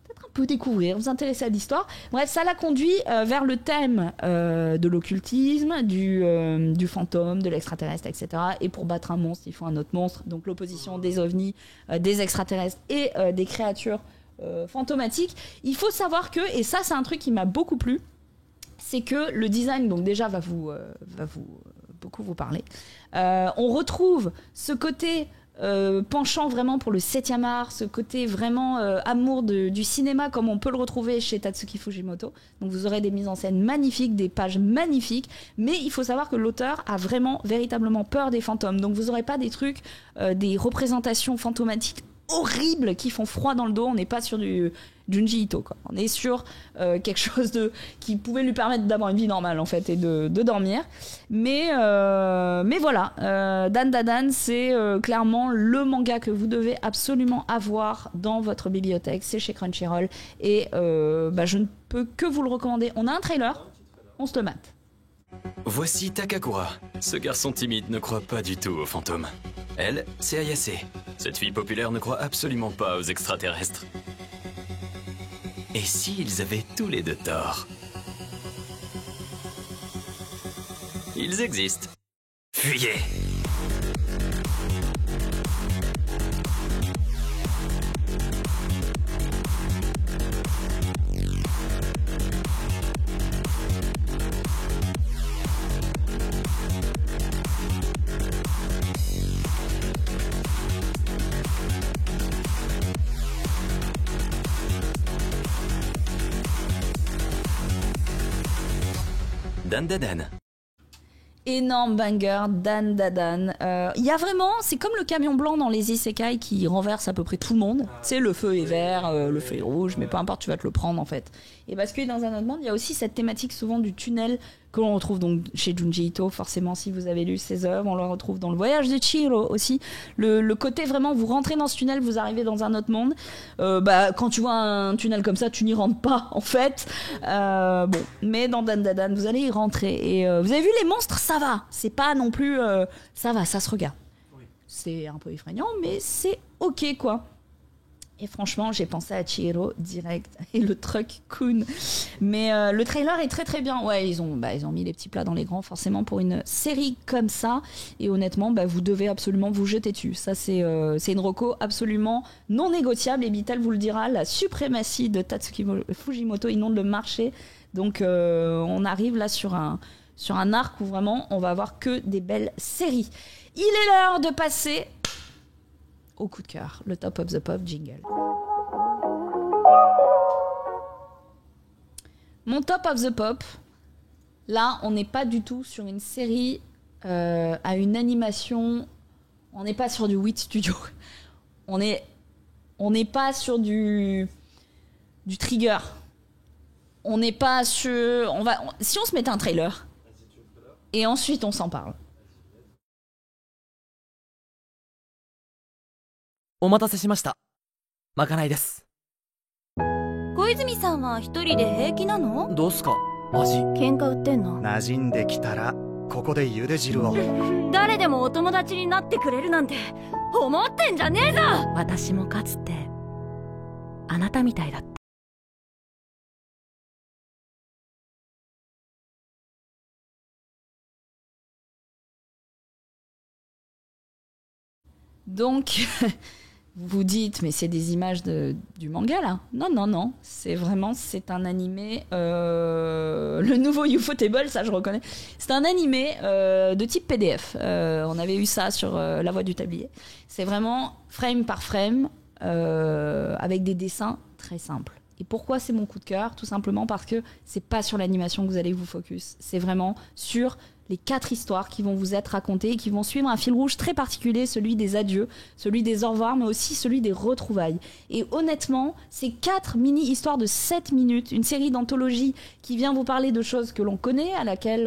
peut-être un peu découvrir, vous intéresser à l'histoire. Bref, ça l'a conduit vers le thème de l'occultisme, du fantôme, de l'extraterrestre, etc. Et pour battre un monstre, il faut un autre monstre. Donc l'opposition des ovnis, des extraterrestres et des créatures fantomatiques. Il faut savoir que, et ça c'est un truc qui m'a beaucoup plu, c'est que le design, donc déjà va vous beaucoup vous parler. On retrouve ce côté penchant vraiment pour le 7e art, ce côté vraiment amour du cinéma comme on peut le retrouver chez Tatsuki Fujimoto. Donc vous aurez des mises en scène magnifiques, des pages magnifiques, mais il faut savoir que l'auteur a vraiment véritablement peur des fantômes. Donc vous n'aurez pas des trucs, des représentations fantomatiques horribles qui font froid dans le dos. On n'est pas sur du Junji Ito, quoi. On est sur quelque chose qui pouvait lui permettre d'avoir une vie normale en fait et de dormir. Mais voilà, Dan Da Dan, c'est clairement le manga que vous devez absolument avoir dans votre bibliothèque. C'est chez Crunchyroll et je ne peux que vous le recommander. On a un trailer, on se le mate. Voici Takakura. Ce garçon timide ne croit pas du tout aux fantômes. Elle, c'est Ayase. Cette fille populaire ne croit absolument pas aux extraterrestres. Et s'ils avaient tous les deux tort? Ils existent. Fuyez! Dan Da Dan. Énorme banger, Dan Da Dan. Il y a vraiment, c'est comme le camion blanc dans les isekai qui renverse à peu près tout le monde. C'est le feu est vert, le feu est rouge, mais peu importe, tu vas te le prendre en fait. Et parce que dans un autre monde, il y a aussi cette thématique souvent du tunnel que l'on retrouve donc chez Junji Ito, forcément si vous avez lu ses œuvres, on le retrouve dans Le Voyage de Chihiro aussi. Le côté vraiment, vous rentrez dans ce tunnel, vous arrivez dans un autre monde. Quand tu vois un tunnel comme ça, tu n'y rentres pas en fait. Mais dans Dan Da Dan, vous allez y rentrer. Et vous avez vu les monstres, ça va. C'est pas non plus, ça va, ça se regarde. Oui. C'est un peu effrayant, mais c'est ok quoi. Et franchement, j'ai pensé à Chihiro direct et le truck Kun. Mais le trailer est très très bien. Ouais, ils ont mis les petits plats dans les grands forcément pour une série comme ça. Et honnêtement, vous devez absolument vous jeter dessus. Ça, c'est une reco absolument non négociable. Et Bital vous le dira, la suprématie de Tatsuki Fujimoto inonde le marché. Donc on arrive là sur un arc où vraiment on va avoir que des belles séries. Il est l'heure de passer au coup de cœur, le Top of the Pop jingle. Mon Top of the Pop, là, on n'est pas du tout sur une série à une animation. On n'est pas sur du Wit Studio. On n'est pas sur du Trigger. On n'est pas sur. Si on se mettait un trailer, et ensuite on s'en parle. お待たせしました。まかないです。小泉さんは一人で平気なの？どうすか？味。喧嘩売ってんの？馴染んできたらここで茹で汁を。誰でもお友達になってくれるなんて思ってんじゃねえぞ。私もかつてあなたみたいだった。Donc, vous dites, mais c'est des images du manga là? Non, c'est un animé. Le nouveau Ufotable, ça je reconnais. C'est un animé de type PDF. On avait eu ça sur La Voix du Tablier. C'est vraiment frame par frame avec des dessins très simples. Et pourquoi c'est mon coup de cœur? Tout simplement parce que c'est pas sur l'animation que vous allez vous focus. C'est vraiment sur les 4 histoires qui vont vous être racontées et qui vont suivre un fil rouge très particulier, celui des adieux, celui des au revoir, mais aussi celui des retrouvailles. Et honnêtement, ces 4 mini-histoires de 7 minutes, une série d'anthologie qui vient vous parler de choses que l'on connaît,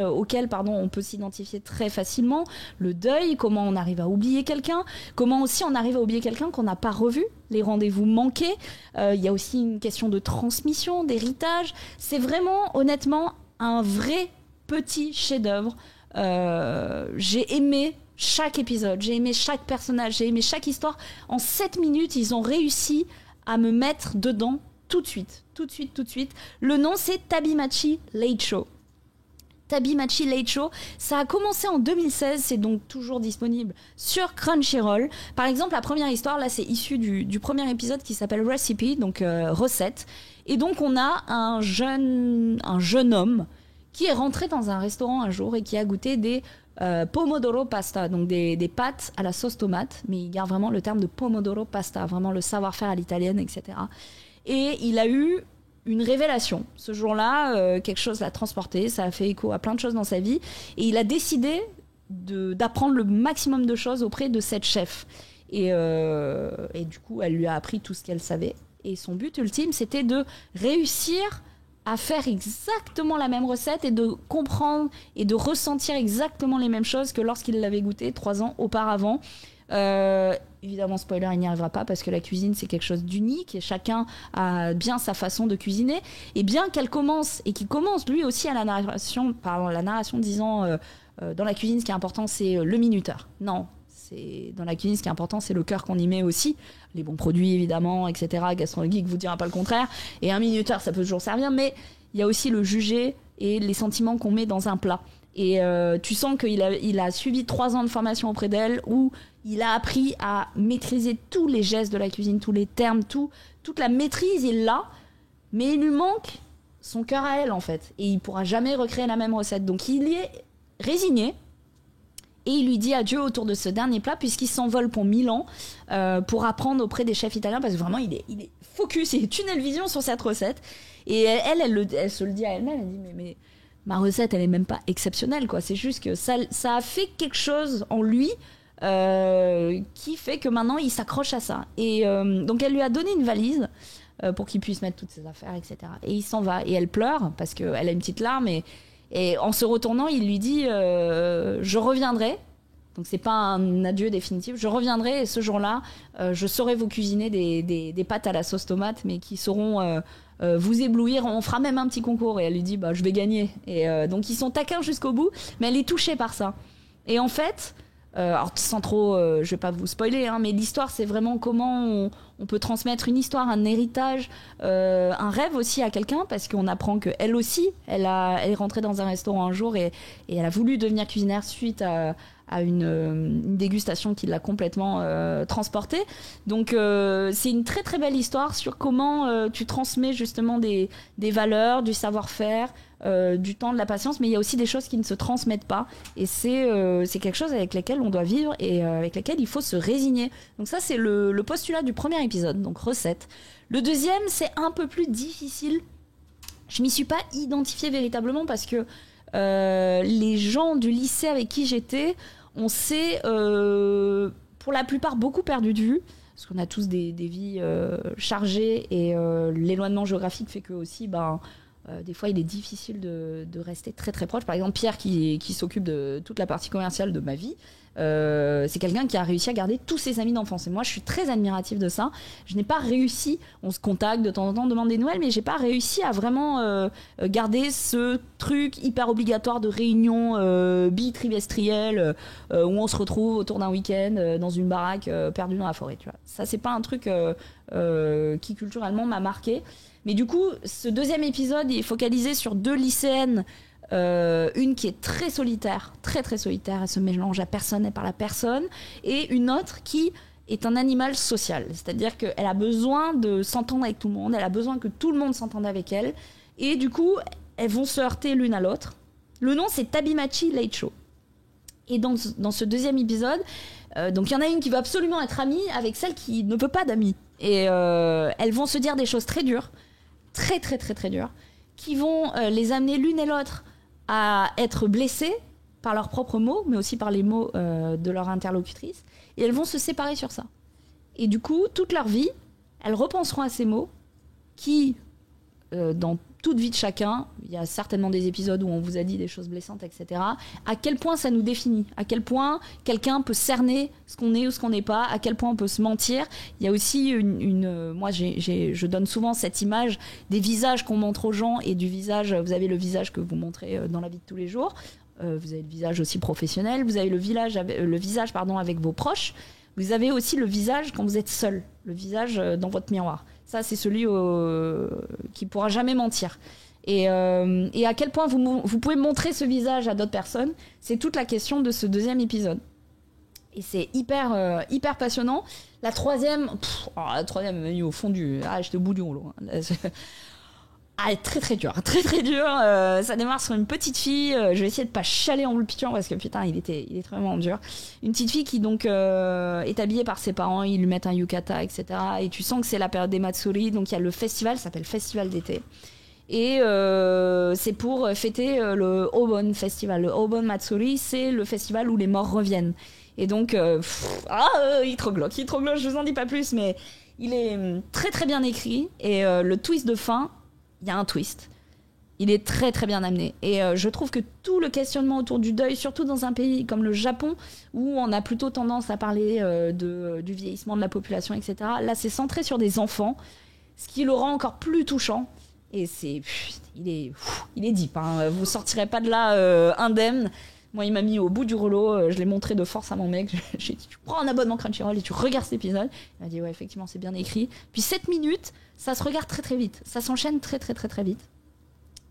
auxquelles on peut s'identifier très facilement, le deuil, comment on arrive à oublier quelqu'un, comment aussi on arrive à oublier quelqu'un qu'on n'a pas revu, les rendez-vous manqués, il y a aussi une question de transmission, d'héritage. C'est vraiment, honnêtement, un vrai petit chef-d'œuvre. J'ai aimé chaque épisode, j'ai aimé chaque personnage, j'ai aimé chaque histoire. En 7 minutes, ils ont réussi à me mettre dedans tout de suite. Le nom, c'est Tabimachi Late Show. Tabimachi Late Show, ça a commencé en 2016, c'est donc toujours disponible sur Crunchyroll. Par exemple, la première histoire, là, c'est issu du premier épisode qui s'appelle Recipe, donc recette. Et donc, on a un jeune homme qui est rentré dans un restaurant un jour et qui a goûté des pomodoro pasta, donc des pâtes à la sauce tomate, mais il garde vraiment le terme de pomodoro pasta, vraiment le savoir-faire à l'italienne, etc. Et il a eu une révélation. Ce jour-là, quelque chose l'a transporté, ça a fait écho à plein de choses dans sa vie, et il a décidé d'apprendre le maximum de choses auprès de cette chef. Et du coup, elle lui a appris tout ce qu'elle savait. Et son but ultime, c'était de réussir à faire exactement la même recette et de comprendre et de ressentir exactement les mêmes choses que lorsqu'il l'avait goûté 3 ans auparavant. Évidemment, spoiler, il n'y arrivera pas parce que la cuisine, c'est quelque chose d'unique et chacun a bien sa façon de cuisiner. Et bien qu'elle commence, et qu'il commence lui aussi à la narration disant dans la cuisine, ce qui est important, c'est le minuteur. Non, dans la cuisine, ce qui est important, c'est le cœur qu'on y met aussi. Les bons produits, évidemment, etc. Gastronomique vous dira pas le contraire. Et un minuteur, ça peut toujours servir, mais il y a aussi le juger et les sentiments qu'on met dans un plat. Et tu sens qu'il a suivi 3 ans de formation auprès d'elle où il a appris à maîtriser tous les gestes de la cuisine, tous les termes, toute la maîtrise, il l'a. Mais il lui manque son cœur à elle, en fait. Et il pourra jamais recréer la même recette. Donc il y est résigné. Et il lui dit adieu autour de ce dernier plat puisqu'il s'envole pour Milan pour apprendre auprès des chefs italiens parce que vraiment il est focus et tunnel vision sur cette recette. Et elle se le dit à elle-même, elle dit mais ma recette elle est même pas exceptionnelle quoi. C'est juste que ça a fait quelque chose en lui qui fait que maintenant il s'accroche à ça. Et donc elle lui a donné une valise pour qu'il puisse mettre toutes ses affaires, etc. Et il s'en va et elle pleure parce qu'elle a une petite larme et en se retournant, il lui dit je reviendrai. Donc c'est pas un adieu définitif. Je reviendrai et ce jour-là, je saurai vous cuisiner des pâtes à la sauce tomate, mais qui sauront vous éblouir. On fera même un petit concours. Et elle lui dit je vais gagner. Et donc ils sont taquins jusqu'au bout, mais elle est touchée par ça. Et en fait, alors sans trop, je vais pas vous spoiler, hein, mais l'histoire c'est vraiment comment on peut transmettre une histoire, un héritage, un rêve aussi à quelqu'un, parce qu'on apprend qu'elle aussi, elle est rentrée dans un restaurant un jour et elle a voulu devenir cuisinière suite à une dégustation qui l'a complètement transportée. Donc c'est une très très belle histoire sur comment tu transmets justement des valeurs, du savoir-faire, du temps, de la patience, mais il y a aussi des choses qui ne se transmettent pas et c'est quelque chose avec lesquelles on doit vivre et avec lesquelles il faut se résigner. Donc ça c'est le postulat du premier épisode, donc recette. Le deuxième c'est un peu plus difficile. Je m'y suis pas identifiée véritablement parce que les gens du lycée avec qui j'étais, on s'est pour la plupart beaucoup perdu de vue parce qu'on a tous des vies chargées et l'éloignement géographique fait que aussi des fois il est difficile de rester très très proche. Par exemple Pierre qui s'occupe de toute la partie commerciale de ma vie, c'est quelqu'un qui a réussi à garder tous ses amis d'enfance et moi je suis très admirative de ça. Je n'ai pas réussi, on se contacte de temps en temps, on demande des nouvelles, mais j'ai pas réussi à vraiment garder ce truc hyper obligatoire de réunion bitrimestrielle où on se retrouve autour d'un week-end dans une baraque perdue dans la forêt, tu vois. Ça c'est pas un truc qui culturellement m'a marqué. Mais du coup, ce deuxième épisode est focalisé sur 2 lycéennes. Une qui est très solitaire, très très solitaire, elle se mélange à personne, elle parle à personne. Et une autre qui est un animal social. C'est-à-dire qu'elle a besoin de s'entendre avec tout le monde, elle a besoin que tout le monde s'entende avec elle. Et du coup, elles vont se heurter l'une à l'autre. Le nom, c'est Tabimachi Late Show. Et dans ce deuxième épisode, donc il y en a une qui veut absolument être amie avec celle qui ne veut pas d'amis. Et elles vont se dire des choses très dures, très très très très dures, qui vont les amener l'une et l'autre à être blessées par leurs propres mots, mais aussi par les mots de leur interlocutrice. Et elles vont se séparer sur ça. Et du coup, toute leur vie, elles repenseront à ces mots qui, dans toute vie de chacun, il y a certainement des épisodes où on vous a dit des choses blessantes, etc. À quel point ça nous définit, à quel point quelqu'un peut cerner ce qu'on est ou ce qu'on n'est pas, à quel point on peut se mentir. Il y a aussi moi je donne souvent cette image des visages qu'on montre aux gens et du visage, vous avez le visage que vous montrez dans la vie de tous les jours, vous avez le visage aussi professionnel, vous avez le visage avec vos proches, vous avez aussi le visage quand vous êtes seul, le visage dans votre miroir. Ça, c'est celui qui ne pourra jamais mentir. Et à quel point vous pouvez montrer ce visage à d'autres personnes, c'est toute la question de ce deuxième épisode. Et c'est hyper passionnant. La troisième, au fond du... Ah, j'étais au bout du rouleau. Ah, très très dur, très très dur. Ça démarre sur une petite fille. Je vais essayer de pas chialer en vous le pitchant parce que putain, il est vraiment dur. Une petite fille qui donc est habillée par ses parents, ils lui mettent un yukata, etc. Et tu sens que c'est la période des Matsuri, donc il y a le festival, ça s'appelle Festival d'été. Et c'est pour fêter le Obon Festival. Le Obon Matsuri, c'est le festival où les morts reviennent. Et donc, il est trop glauque, je vous en dis pas plus, mais il est très très bien écrit. Et le twist de fin, il y a un twist. Il est très très bien amené. Et je trouve que tout le questionnement autour du deuil, surtout dans un pays comme le Japon, où on a plutôt tendance à parler du vieillissement de la population, etc. Là, c'est centré sur des enfants, ce qui le rend encore plus touchant. Et il est deep. Hein. Vous sortirez pas de là indemne. Moi, il m'a mis au bout du rouleau. Je l'ai montré de force à mon mec. J'ai dit, tu prends un abonnement Crunchyroll et tu regardes cet épisode. Il m'a dit, ouais, effectivement, c'est bien écrit. Puis 7 minutes, ça se regarde très très vite. Ça s'enchaîne très très très très vite.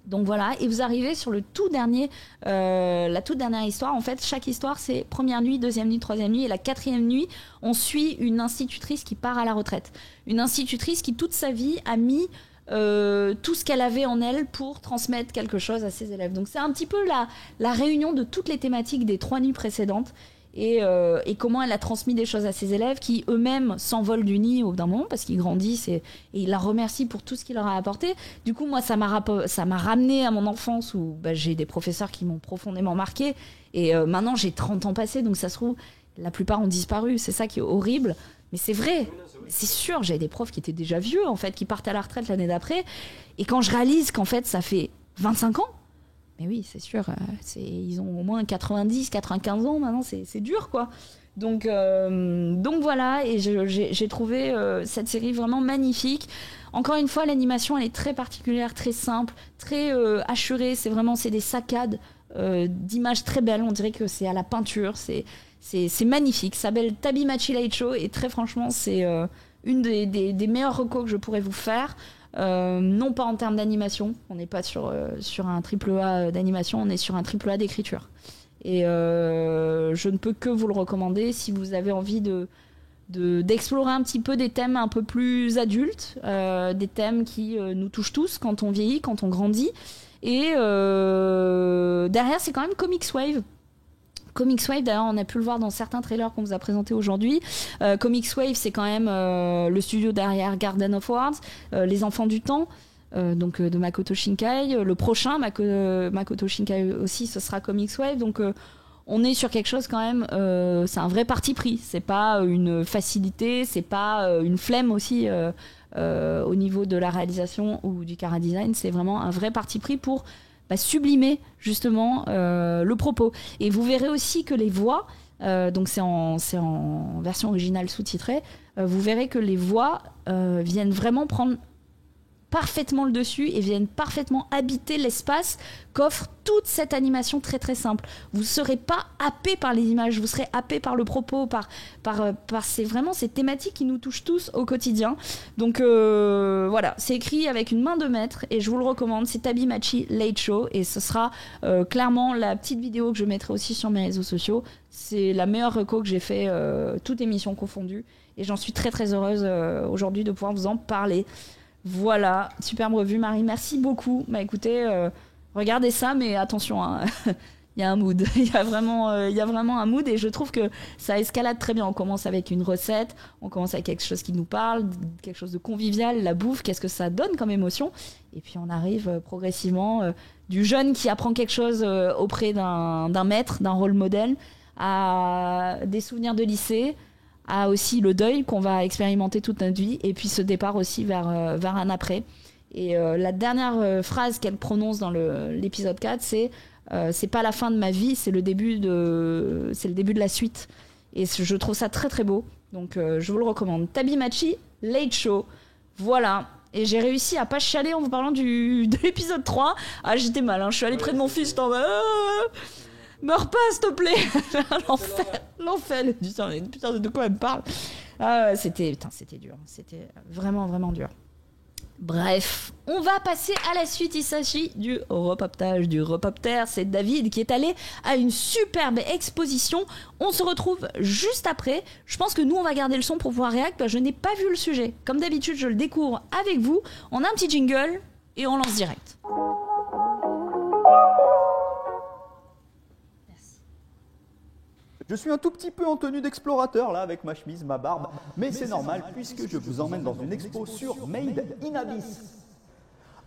Donc voilà, et vous arrivez sur la toute dernière histoire. En fait, chaque histoire, c'est première nuit, deuxième nuit, troisième nuit. Et la 4e nuit, on suit une institutrice qui part à la retraite. Une institutrice qui, toute sa vie, a mis tout ce qu'elle avait en elle pour transmettre quelque chose à ses élèves. Donc c'est un petit peu la réunion de toutes les thématiques des 3 nuits précédentes. Et comment elle a transmis des choses à ses élèves qui eux-mêmes s'envolent du nid au bout d'un moment parce qu'ils grandissent et ils la remercient pour tout ce qu'il leur a apporté. Du coup, moi, ça m'a ramené à mon enfance où j'ai des professeurs qui m'ont profondément marqué. Et maintenant, j'ai 30 ans passés, donc ça se trouve, la plupart ont disparu. C'est ça qui est horrible. Mais c'est vrai, c'est sûr, j'avais des profs qui étaient déjà vieux, en fait, qui partent à la retraite l'année d'après. Et quand je réalise qu'en fait, ça fait 25 ans, mais oui, c'est sûr, ils ont au moins 90, 95 ans maintenant, c'est dur, quoi. Donc voilà, et j'ai trouvé cette série vraiment magnifique. Encore une fois, l'animation, elle est très particulière, très simple, très assurée. C'est des saccades d'images très belles. On dirait que c'est à la peinture, c'est magnifique. Ça s'appelle Tabimachi Leisho, et très franchement, c'est une des meilleures recos que je pourrais vous faire. Non pas en termes d'animation, on n'est pas sur un AAA d'animation, on est sur un AAA d'écriture. Et je ne peux que vous le recommander si vous avez envie d'explorer un petit peu des thèmes un peu plus adultes, des thèmes qui nous touchent tous quand on vieillit, quand on grandit. Et derrière, c'est quand même Comics Wave. Comics Wave, d'ailleurs, on a pu le voir dans certains trailers qu'on vous a présentés aujourd'hui. Comics Wave, c'est quand même le studio derrière Garden of Words, Les Enfants du Temps, donc de Makoto Shinkai. Le prochain, Makoto Shinkai aussi, ce sera Comics Wave. Donc on est sur quelque chose quand même, c'est un vrai parti pris. C'est pas une facilité, c'est pas une flemme aussi au niveau de la réalisation ou du chara design. C'est vraiment un vrai parti pris pour sublimer justement le propos. Et vous verrez aussi que les voix, donc c'est en version originale sous-titrée, vous verrez que les voix viennent vraiment prendre parfaitement le dessus et viennent parfaitement habiter l'espace qu'offre toute cette animation très très simple. Vous ne serez pas happé par les images, vous serez happé par le propos, par c'est vraiment ces thématiques qui nous touchent tous au quotidien. Donc voilà, c'est écrit avec une main de maître et je vous le recommande, c'est Tabimachi Leisho et ce sera clairement la petite vidéo que je mettrai aussi sur mes réseaux sociaux. C'est la meilleure reco que j'ai fait, toute émission confondue, et j'en suis très très heureuse aujourd'hui de pouvoir vous en parler. Voilà, superbe revue, Marie, merci beaucoup. Écoutez, regardez ça, mais attention, hein, il y a un mood, il y a vraiment un mood, et je trouve que ça escalade très bien. On commence avec une recette, on commence avec quelque chose qui nous parle, quelque chose de convivial, la bouffe, qu'est-ce que ça donne comme émotion, et puis on arrive progressivement du jeune qui apprend quelque chose auprès d'un maître, d'un rôle modèle, à des souvenirs de lycée, à aussi le deuil qu'on va expérimenter toute notre vie, et puis ce départ aussi vers un après. Et la dernière phrase qu'elle prononce dans l'épisode 4, c'est pas la fin de ma vie, c'est le début de la suite. Et je trouve ça très très beau, donc je vous le recommande. Tabimachi Leisho, voilà. Et j'ai réussi à pas chialer en vous parlant de l'épisode 3. Ah, j'étais mal, hein. Je suis allée près de mon fils, meurs pas, s'il te plaît. L'enfer. Putain, de quoi elle me parle? C'était dur. C'était vraiment, vraiment dur. Bref, on va passer à la suite. Il s'agit du repoptage, du repopter. C'est David qui est allé à une superbe exposition. On se retrouve juste après. Je pense que nous, on va garder le son pour pouvoir réagir. Je n'ai pas vu le sujet. Comme d'habitude, je le découvre avec vous. On a un petit jingle et on lance direct. Je suis un tout petit peu en tenue d'explorateur là avec ma chemise, ma barbe, mais c'est normal puisque je vous emmène dans une expo sur Made in Abyss.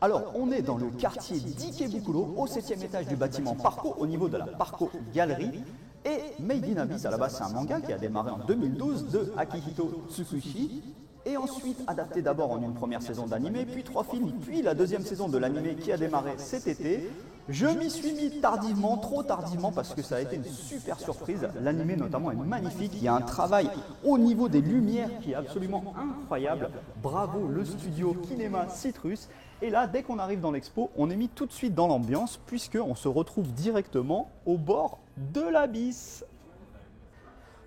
Alors on est dans le quartier d'Ikebukuro, au 7e étage du bâtiment Parco, au niveau de la Parco Galerie. Et Made in Abyss, à la base, c'est un manga qui a démarré en 2012 de Akihito Tsukushi, et ensuite adapté d'abord en une première saison d'animé, puis 3 films, puis la deuxième saison de l'animé qui a démarré cet été. Je m'y suis mis tardivement, trop tardivement, parce que ça a été une super surprise. L'animé notamment est magnifique, il y a un travail au niveau des lumières qui est absolument incroyable. Bravo le studio Kinema Citrus. Et là, dès qu'on arrive dans l'expo, on est mis tout de suite dans l'ambiance, puisqu'on se retrouve directement au bord de l'abysse.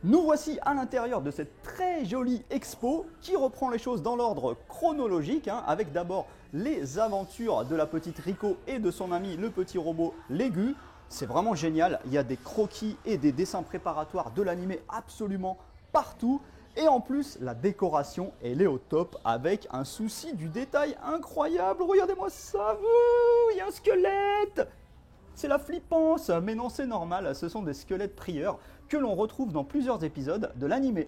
Nous voici à l'intérieur de cette très jolie expo qui reprend les choses dans l'ordre chronologique, avec d'abord les aventures de la petite Riko et de son ami le petit robot Legu. C'est vraiment génial, il y a des croquis et des dessins préparatoires de l'animé absolument partout. Et en plus, la décoration, elle est au top avec un souci du détail incroyable. Regardez-moi ça, il y a un squelette! C'est la flippance, mais non, c'est normal, ce sont des squelettes prieurs que l'on retrouve dans plusieurs épisodes de l'animé.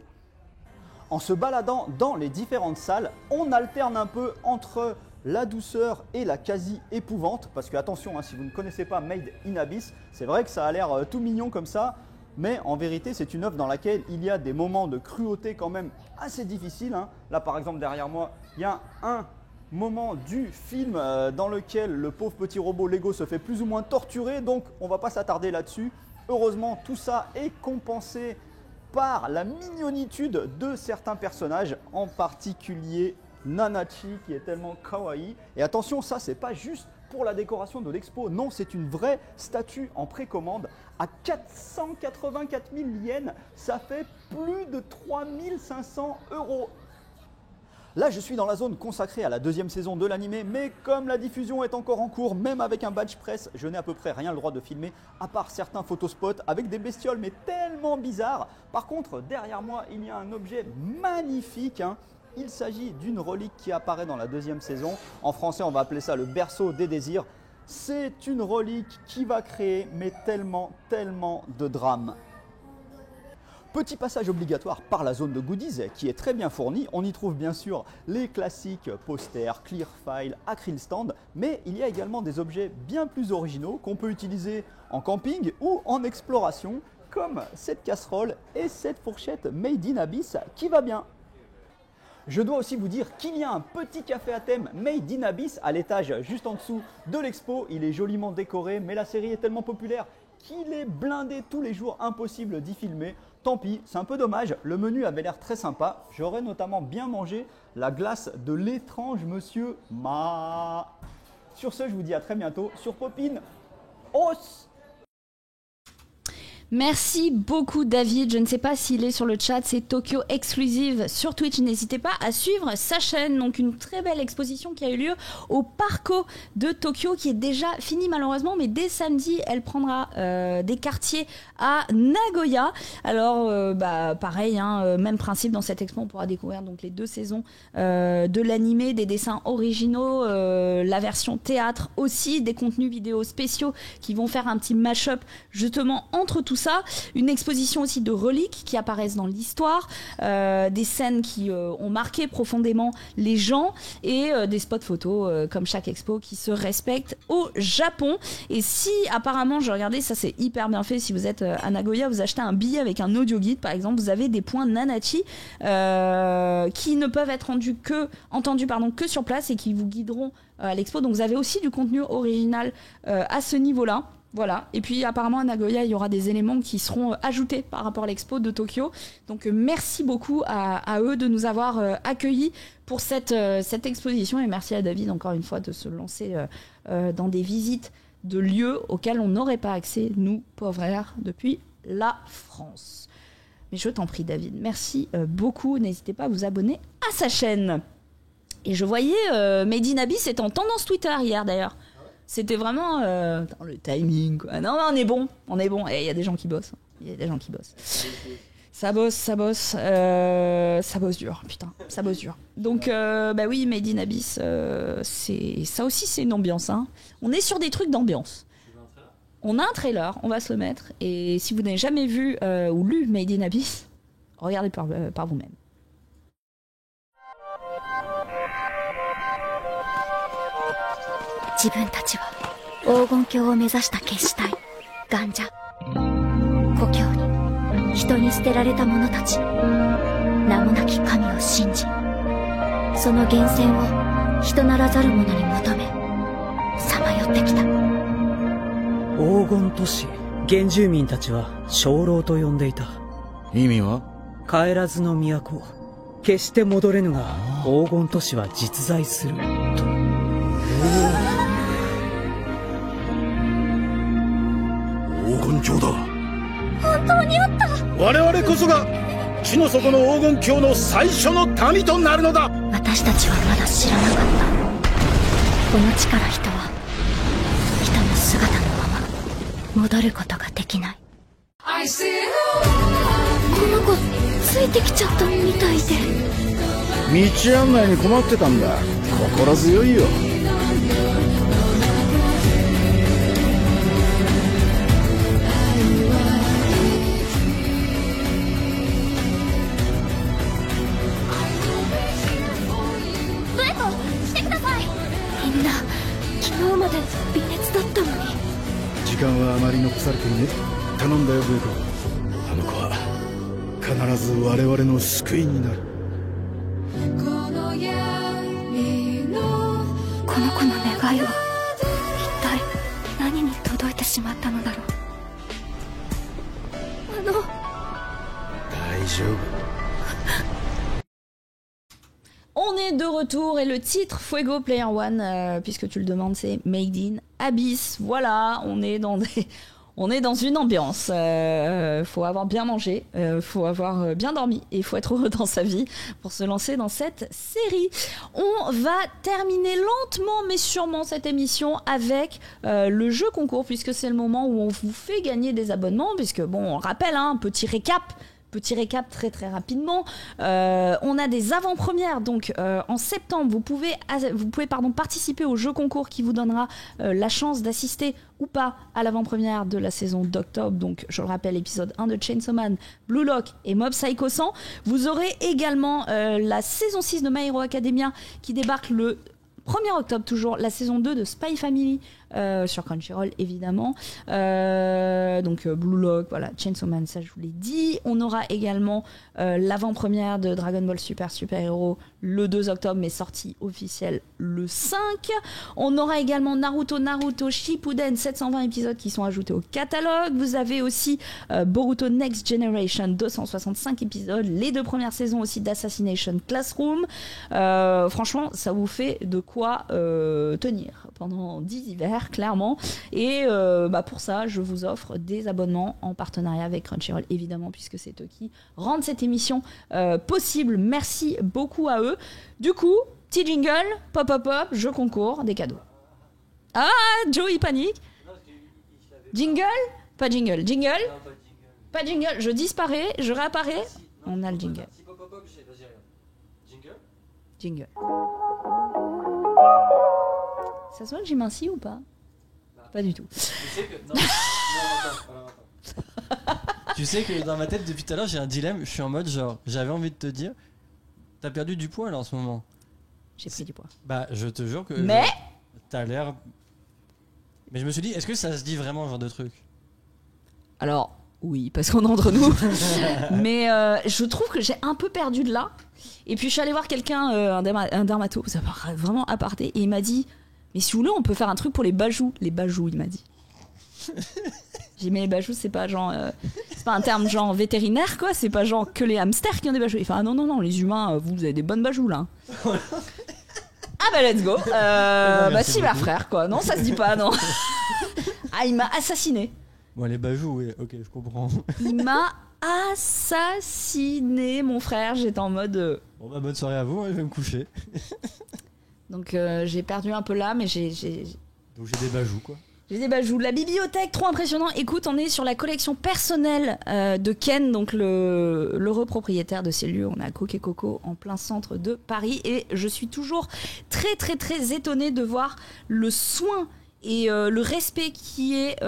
En se baladant dans les différentes salles, on alterne un peu entre la douceur et la quasi-épouvante, parce que attention, si vous ne connaissez pas Made in Abyss, c'est vrai que ça a l'air tout mignon comme ça, mais en vérité c'est une œuvre dans laquelle il y a des moments de cruauté quand même assez difficiles. Là par exemple derrière moi, il y a un moment du film dans lequel le pauvre petit robot Lego se fait plus ou moins torturer, donc on va pas s'attarder là-dessus. Heureusement, tout ça est compensé par la mignonitude de certains personnages, en particulier Nanachi qui est tellement kawaii. Et attention, ça c'est pas juste pour la décoration de l'expo, non, c'est une vraie statue en précommande à 484 000 yens, ça fait plus de 3500 €. Là, je suis dans la zone consacrée à la deuxième saison de l'animé, mais comme la diffusion est encore en cours, même avec un badge presse, je n'ai à peu près rien le droit de filmer, à part certains photospots avec des bestioles, mais tellement bizarres. Par contre, derrière moi, il y a un objet magnifique. Il s'agit d'une relique qui apparaît dans la deuxième saison. En français, on va appeler ça le berceau des désirs. C'est une relique qui va créer, mais tellement de drames. Petit passage obligatoire par la zone de goodies qui est très bien fournie. On y trouve bien sûr les classiques posters, clear file, acryl stand, mais il y a également des objets bien plus originaux qu'on peut utiliser en camping ou en exploration, comme cette casserole et cette fourchette Made in Abyss qui va bien. Je dois aussi vous dire qu'il y a un petit café à thème Made in Abyss à l'étage juste en dessous de l'expo. Il est joliment décoré, mais la série est tellement populaire qu'il est blindé tous les jours, impossible d'y filmer. Tant pis, c'est un peu dommage, le menu avait l'air très sympa. J'aurais notamment bien mangé la glace de l'étrange monsieur Ma. Sur ce, je vous dis à très bientôt sur Popin Os. Merci beaucoup David, je ne sais pas s'il est sur le chat, c'est Tokyo Exclusive sur Twitch, n'hésitez pas à suivre sa chaîne, donc une très belle exposition qui a eu lieu au Parco de Tokyo qui est déjà finie malheureusement, mais dès samedi elle prendra des quartiers à Nagoya. Alors pareil, même principe dans cette expo, on pourra découvrir donc les 2 saisons de l'animé, des dessins originaux, la version théâtre aussi, des contenus vidéo spéciaux qui vont faire un petit mash-up justement entre tout ça, une exposition aussi de reliques qui apparaissent dans l'histoire, des scènes qui ont marqué profondément les gens et des spots photos comme chaque expo qui se respectent au Japon. Et si apparemment, je regardais, ça c'est hyper bien fait, si vous êtes à Nagoya, vous achetez un billet avec un audio guide par exemple, vous avez des points Nanachi qui ne peuvent être entendus que sur place et qui vous guideront à l'expo, donc vous avez aussi du contenu original à ce niveau-là. Voilà, et puis apparemment à Nagoya, il y aura des éléments qui seront ajoutés par rapport à l'expo de Tokyo. Donc merci beaucoup à eux de nous avoir accueillis pour cette exposition. Et merci à David encore une fois de se lancer dans des visites de lieux auxquels on n'aurait pas accès, nous, pauvres airs, depuis la France. Mais je t'en prie David, merci beaucoup. N'hésitez pas à vous abonner à sa chaîne. Et je voyais Made in Abyss était en tendance Twitter hier d'ailleurs. C'était vraiment dans le timing, quoi. Non, on est bon. Et il y a des gens qui bossent. Ça bosse dur, putain. Ça bosse dur. Donc, oui, Made in Abyss, ça aussi, c'est une ambiance. On est sur des trucs d'ambiance. On a un trailer, on va se le mettre. Et si vous n'avez jamais vu ou lu Made in Abyss, regardez par vous-même. 自分たちは黄金鏡を目指した決死隊ガンジャ故郷に人に捨てられた者たち、名もなき神を信じ、その源泉を人ならざる者に求めさまよってきた。黄金都市、原住民たちは鐘楼と呼んでいた。意味は？帰らずの都、決して戻れぬが黄金都市は実在すると。黄金鏡だ。本当にあった。我々こそが地の底の黄金鏡の最初の民となるのだ。私たちはまだ知らなかった。この地から人は人の姿のまま戻ることができない。この子ついてきちゃったみたいで。道案内に困ってたんだ。心強いよ。ブエコ、来てください。みんな昨日まで微熱だったのに。時間はあまり残されていね。頼んだよブエコ。あの子は必ず我々の救いになる。この子の願いは一体何に届いてしまったのだろう。大丈夫。On est de retour et le titre Fuego Player One, puisque tu le demandes, c'est Made in Abyss. Voilà, on est dans une ambiance. Faut avoir bien mangé, faut avoir bien dormi et faut être heureux dans sa vie pour se lancer dans cette série. On va terminer lentement mais sûrement cette émission avec le jeu concours, puisque c'est le moment où on vous fait gagner des abonnements, puisque bon, on rappelle, hein, petit récap très très rapidement. On a des avant-premières, donc en septembre vous pouvez participer au jeu concours qui vous donnera la chance d'assister ou pas à l'avant-première de la saison d'octobre. Donc je le rappelle, épisode 1 de Chainsaw Man, Blue Lock et Mob Psycho 100. Vous aurez également la saison 6 de My Hero Academia qui débarque le 1er octobre, toujours la saison 2 de Spy Family sur Crunchyroll évidemment, donc Blue Lock, voilà, Chainsaw Man, ça je vous l'ai dit. On aura également l'avant-première de Dragon Ball Super Hero le 2 octobre, mais sortie officielle le 5. On aura également Naruto Shippuden, 720 épisodes qui sont ajoutés au catalogue. Vous avez aussi Boruto Next Generation, 265 épisodes, les 2 premières saisons aussi d'Assassination Classroom. Franchement, ça vous fait de quoi tenir pendant 10 hivers, clairement. Et pour ça, je vous offre des abonnements en partenariat avec Crunchyroll, évidemment, puisque c'est eux qui rendent cette émission possible. Merci beaucoup à eux. Du coup, petit jingle, pop, jeu concours, des cadeaux. Ah, Joe, il panique. Jingle? Pas jingle. Jingle? Pas jingle. Je disparais, je réapparais. On a le jingle. Jingle. Ça se voit que j'ai minci ou pas? Pas du tout. Tu sais que dans ma tête depuis tout à l'heure j'ai un dilemme. Je suis en mode genre j'avais envie de te dire t'as perdu du poids là en ce moment. J'ai pris du poids. Bah je te jure que mais genre, t'as l'air. Mais je me suis dit est-ce que ça se dit vraiment ce genre de truc? Alors oui, parce qu'on est entre nous. Mais je trouve que j'ai un peu perdu de là. Et puis je suis allée voir quelqu'un, un dermato, ça paraît vraiment aparté, et il m'a dit mais si vous voulez on peut faire un truc pour les bajoux. Les bajoux, il m'a dit. J'ai dit mais les bajoux c'est pas genre c'est pas un terme genre vétérinaire quoi, c'est pas genre que les hamsters qui ont des bajoux. Il fait ah non les humains vous avez des bonnes bajoux là. Ah bah let's go. Bah si bah frère quoi, non ça se dit pas non. Ah il m'a assassiné. Bon les bajoux oui ok je comprends. Il m'a assassiné mon frère, j'étais en mode bon bah bonne soirée à vous, hein, je vais me coucher. Donc j'ai perdu un peu là mais j'ai donc j'ai des bajoux quoi. J'ai des bajoux. La bibliothèque, trop impressionnant. Écoute, on est sur la collection personnelle de Ken, donc l'heureux propriétaire de ces lieux. On a Coque et Coco en plein centre de Paris. Et je suis toujours très, très, très étonnée de voir le soin et le respect qui est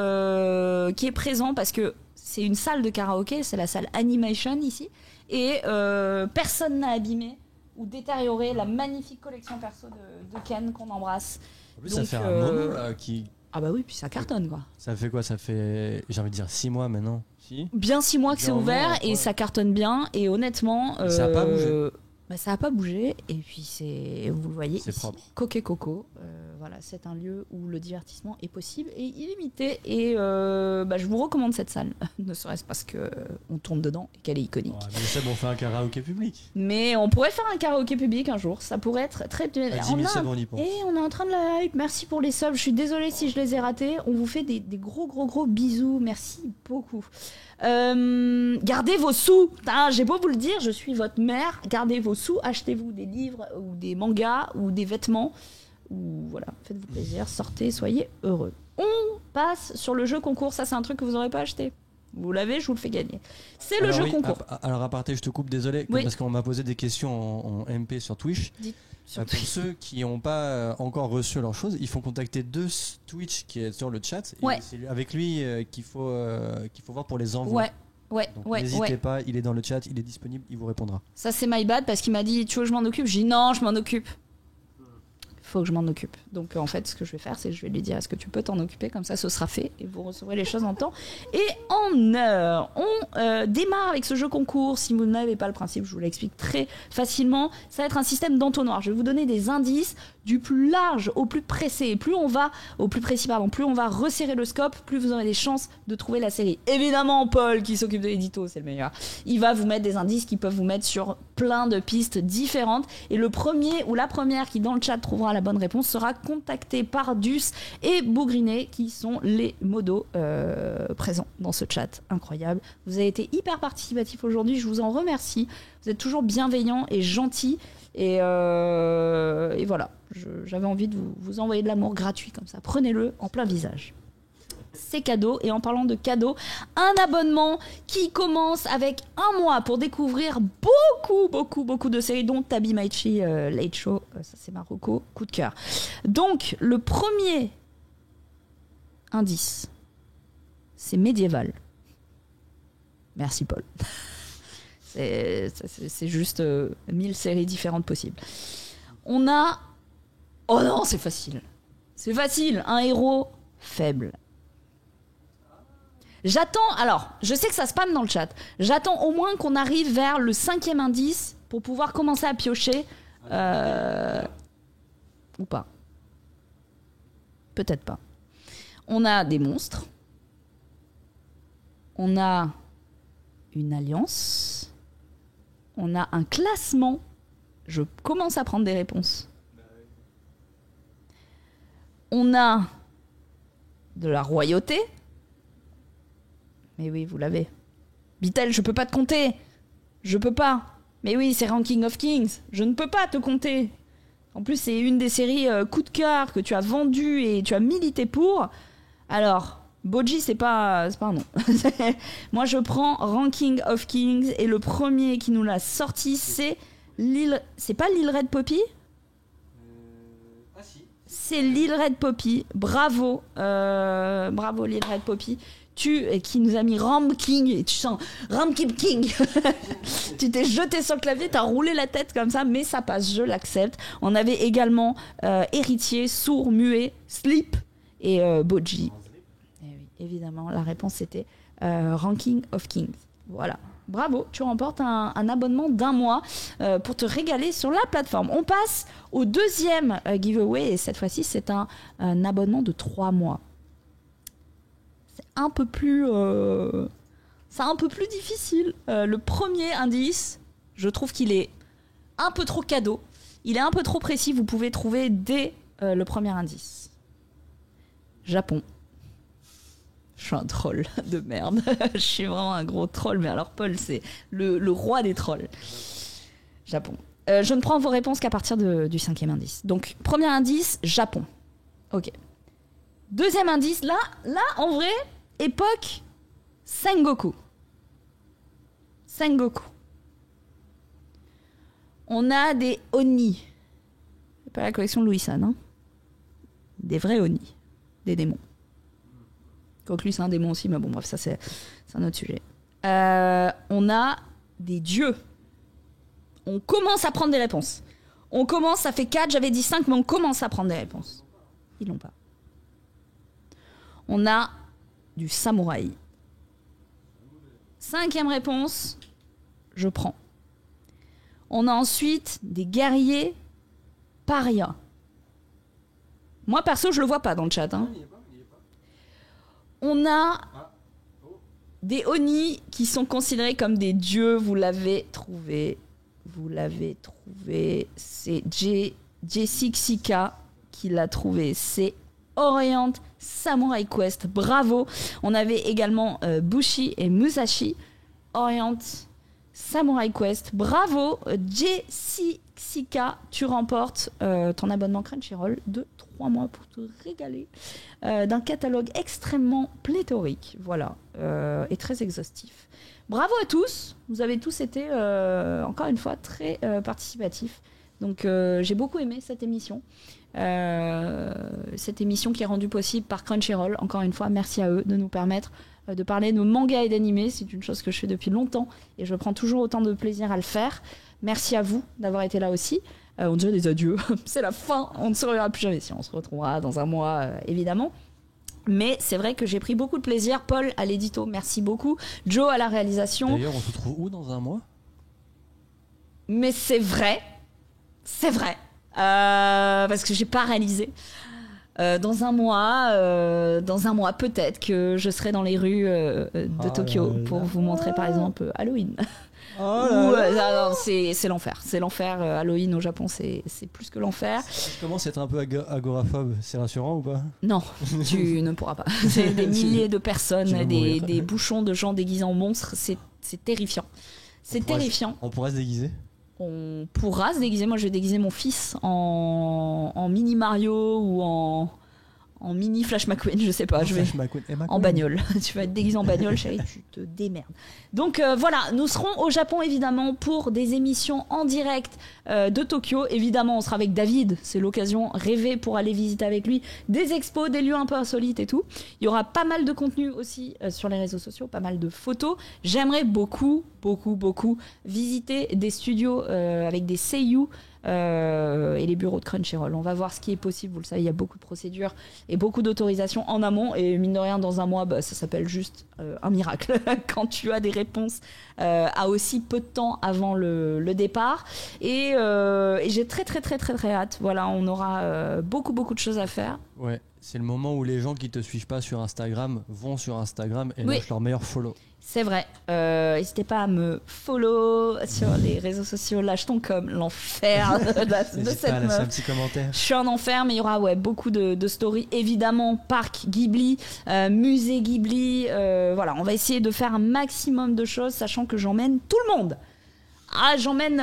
présent, parce que c'est une salle de karaoké, c'est la salle Animation ici. Et personne n'a abîmé ou détérioré la magnifique collection perso de Ken qu'on embrasse. En plus, donc, ça fait un moment là, Ah bah oui, puis ça cartonne quoi. Ça fait quoi? Ça fait, j'ai envie de dire 6 mois maintenant. Si bien 6 mois que c'est ouvert et ça cartonne bien. Et honnêtement, ça a pas bougé. Bah, ça n'a pas bougé. Et puis vous le voyez, c'est ici, propre. Coquet Coco. Voilà, c'est un lieu où le divertissement est possible et illimité. Et je vous recommande cette salle, ne serait-ce parce que on tourne dedans et qu'elle est iconique. Ouais, mais ça, on fait un karaoké public. Mais on pourrait faire un karaoké public un jour. Ça pourrait être très bien. À 10 000 subs, on y pense. Et on est en train de la hype. Merci pour les subs. Je suis désolée si je les ai ratés. On vous fait des gros bisous. Merci beaucoup. Gardez vos sous. J'ai beau vous le dire, je suis votre mère. Gardez vos sous. Achetez-vous des livres ou des mangas ou des vêtements. Ou voilà, faites-vous plaisir. Sortez, soyez heureux. On passe sur le jeu concours. Ça, c'est un truc que vous n'aurez pas acheté. Vous l'avez, je vous le fais gagner. C'est le jeu concours. Alors, à parté, je te coupe, désolé, parce qu'on m'a posé des questions en MP sur Twitch. Pour ceux qui n'ont pas encore reçu leur chose, il faut contacter Twitch qui est sur le chat. Ouais. Et c'est avec lui qu'il faut voir pour les envois. Donc, n'hésitez pas, il est dans le chat, il est disponible, il vous répondra. Ça, c'est my bad parce qu'il m'a dit, tu veux que je m'en occupe? J'ai dit non, je m'en occupe. Faut que je m'en occupe. Donc en fait, ce que je vais faire, c'est que je vais lui dire, est-ce que tu peux t'en occuper? Comme ça, ce sera fait et vous recevrez les choses en temps et en heure. On démarre avec ce jeu concours. Si vous n'avez pas le principe, je vous l'explique très facilement. Ça va être un système d'entonnoir. Je vais vous donner des indices du plus large au plus pressé. Et plus on va au plus précis, plus on va resserrer le scope, plus vous aurez des chances de trouver la série. Évidemment, Paul, qui s'occupe de l'édito, c'est le meilleur. Il va vous mettre des indices qui peuvent vous mettre sur plein de pistes différentes. Et le premier ou la première qui dans le chat trouvera la bonne réponse sera contacté par Dus et Bougrinet, qui sont les modos présents dans ce chat. Incroyable. Vous avez été hyper participatifs aujourd'hui. Je vous en remercie. Vous êtes toujours bienveillants et gentils. Et voilà. J'avais envie de vous envoyer de l'amour gratuit comme ça. Prenez-le en plein visage. C'est cadeau. Et en parlant de cadeau, un abonnement qui commence avec 1 mois pour découvrir beaucoup de séries, dont Tabi Maichi Late Show. Ça, c'est Marocco. Coup de cœur. Donc, le premier indice, c'est médiéval. Merci, Paul. C'est juste 1000 séries différentes possibles. On a... Oh non, c'est facile. C'est facile. Un héros faible. J'attends... Alors, je sais que ça spam dans le chat. J'attends au moins qu'on arrive vers le 5e indice pour pouvoir commencer à piocher. Ou pas. Peut-être pas. On a des monstres. On a une alliance. On a un classement. Je commence à prendre des réponses. On a de la royauté. Mais oui, vous l'avez. Bitel, je peux pas te compter. Je peux pas. Mais oui, c'est Ranking of Kings. Je ne peux pas te compter. En plus, c'est une des séries coup de cœur que tu as vendu et tu as milité pour. Alors, Boji, c'est pas un nom. Moi, je prends Ranking of Kings et le premier qui nous l'a sorti, c'est Lil... C'est pas Lil Red Poppy ? C'est Lil Red Poppy. Bravo. Bravo, Lil Red Poppy. Qui nous a mis Ram King, et tu sens Ram King. Tu t'es jeté sur le clavier, t'as roulé la tête comme ça, mais ça passe, je l'accepte. On avait également Héritier, Sourd, Muet, Sleep et Boji. Et oui, évidemment, la réponse c'était Ranking of Kings. Voilà. Bravo, tu remportes un abonnement d'1 mois pour te régaler sur la plateforme. On passe au deuxième giveaway et cette fois-ci c'est un abonnement de 3 mois. C'est un peu plus difficile. Le premier indice, je trouve qu'il est un peu trop cadeau. Il est un peu trop précis. Vous pouvez trouver dès le premier indice. Japon. Je suis un troll de merde. Je suis vraiment un gros troll. Mais alors Paul, c'est le roi des trolls. Japon. Je ne prends vos réponses qu'à partir du 5e indice. Donc, premier indice, Japon. Ok. Deuxième indice, là, en vrai, époque Sengoku. On a des Oni. C'est pas la collection de Louis-San, hein. Des vrais Oni. Des démons. Quoique lui, c'est un démon aussi, mais bon, bref, ça, c'est un autre sujet. On a des dieux. On commence à prendre des réponses. Ça fait 4, j'avais dit 5, mais on commence à prendre des réponses. Ils l'ont pas. On a du samouraï. 5e réponse, je prends. On a ensuite des guerriers parias. Moi, perso, je le vois pas dans le chat. Hein. On a des Oni qui sont considérés comme des dieux. Vous l'avez trouvé. C'est Jessica qui l'a trouvé. C'est Orient Samurai Quest. Bravo. On avait également Bushi et Musashi. Orient Samurai Quest. Bravo, Jessica. Tu remportes ton abonnement Crunchyroll de 3 mois pour te régaler d'un catalogue extrêmement pléthorique. Voilà. Et très exhaustif. Bravo à tous. Vous avez tous été, encore une fois, très participatifs. Donc, j'ai beaucoup aimé cette émission. Cette émission qui est rendue possible par Crunchyroll. Encore une fois, merci à eux de nous permettre de parler de manga et d'animé. C'est une chose que je fais depuis longtemps et je prends toujours autant de plaisir à le faire. Merci à vous d'avoir été là aussi. On dirait des adieux. C'est la fin. On ne se reverra plus jamais. Si on se retrouvera dans un mois, évidemment. Mais c'est vrai que j'ai pris beaucoup de plaisir. Paul à l'édito, merci beaucoup. Joe à la réalisation. D'ailleurs, on se retrouve où dans un mois ? Mais c'est vrai. C'est vrai. Parce que j'ai pas réalisé. Dans un mois, peut-être que je serai dans les rues de Tokyo pour vous montrer par exemple Halloween. C'est l'enfer. C'est l'enfer. Halloween au Japon, c'est plus que l'enfer. Je commence à être un peu agoraphobe. C'est rassurant ou pas ? Non, tu ne pourras pas. C'est des milliers de personnes, des bouchons de gens déguisés en monstres. C'est terrifiant. C'est terrifiant. On pourrait se déguiser ? On pourra se déguiser. Moi, je vais déguiser mon fils en mini Mario ou en mini Flash McQueen, je sais pas. En bagnole. Tu vas être déguisé en bagnole, chérie, tu te démerdes. Donc voilà, nous serons au Japon évidemment pour des émissions en direct de Tokyo. Évidemment, on sera avec David. C'est l'occasion rêvée pour aller visiter avec lui des expos, des lieux un peu insolites et tout. Il y aura pas mal de contenu aussi sur les réseaux sociaux, pas mal de photos. J'aimerais beaucoup visiter des studios avec des seiyuu et les bureaux de Crunchyroll. On va voir ce qui est possible. Vous le savez, il y a beaucoup de procédures et beaucoup d'autorisations en amont. Et mine de rien, dans un mois, ça s'appelle juste un miracle quand tu as des réponses à aussi peu de temps avant le départ. Et j'ai très hâte. Voilà, on aura beaucoup de choses à faire. Ouais, c'est le moment où les gens qui te suivent pas sur Instagram vont sur Instagram et lâchent leur meilleur follow. C'est vrai. N'hésitez pas à me follow sur les réseaux sociaux. Lâche ton com, l'enfer de cette meuf. Un petit commentaire. Je suis en enfer, mais il y aura beaucoup de stories. Évidemment, parc Ghibli, musée Ghibli. Voilà, on va essayer de faire un maximum de choses, sachant que j'emmène tout le monde. J'emmène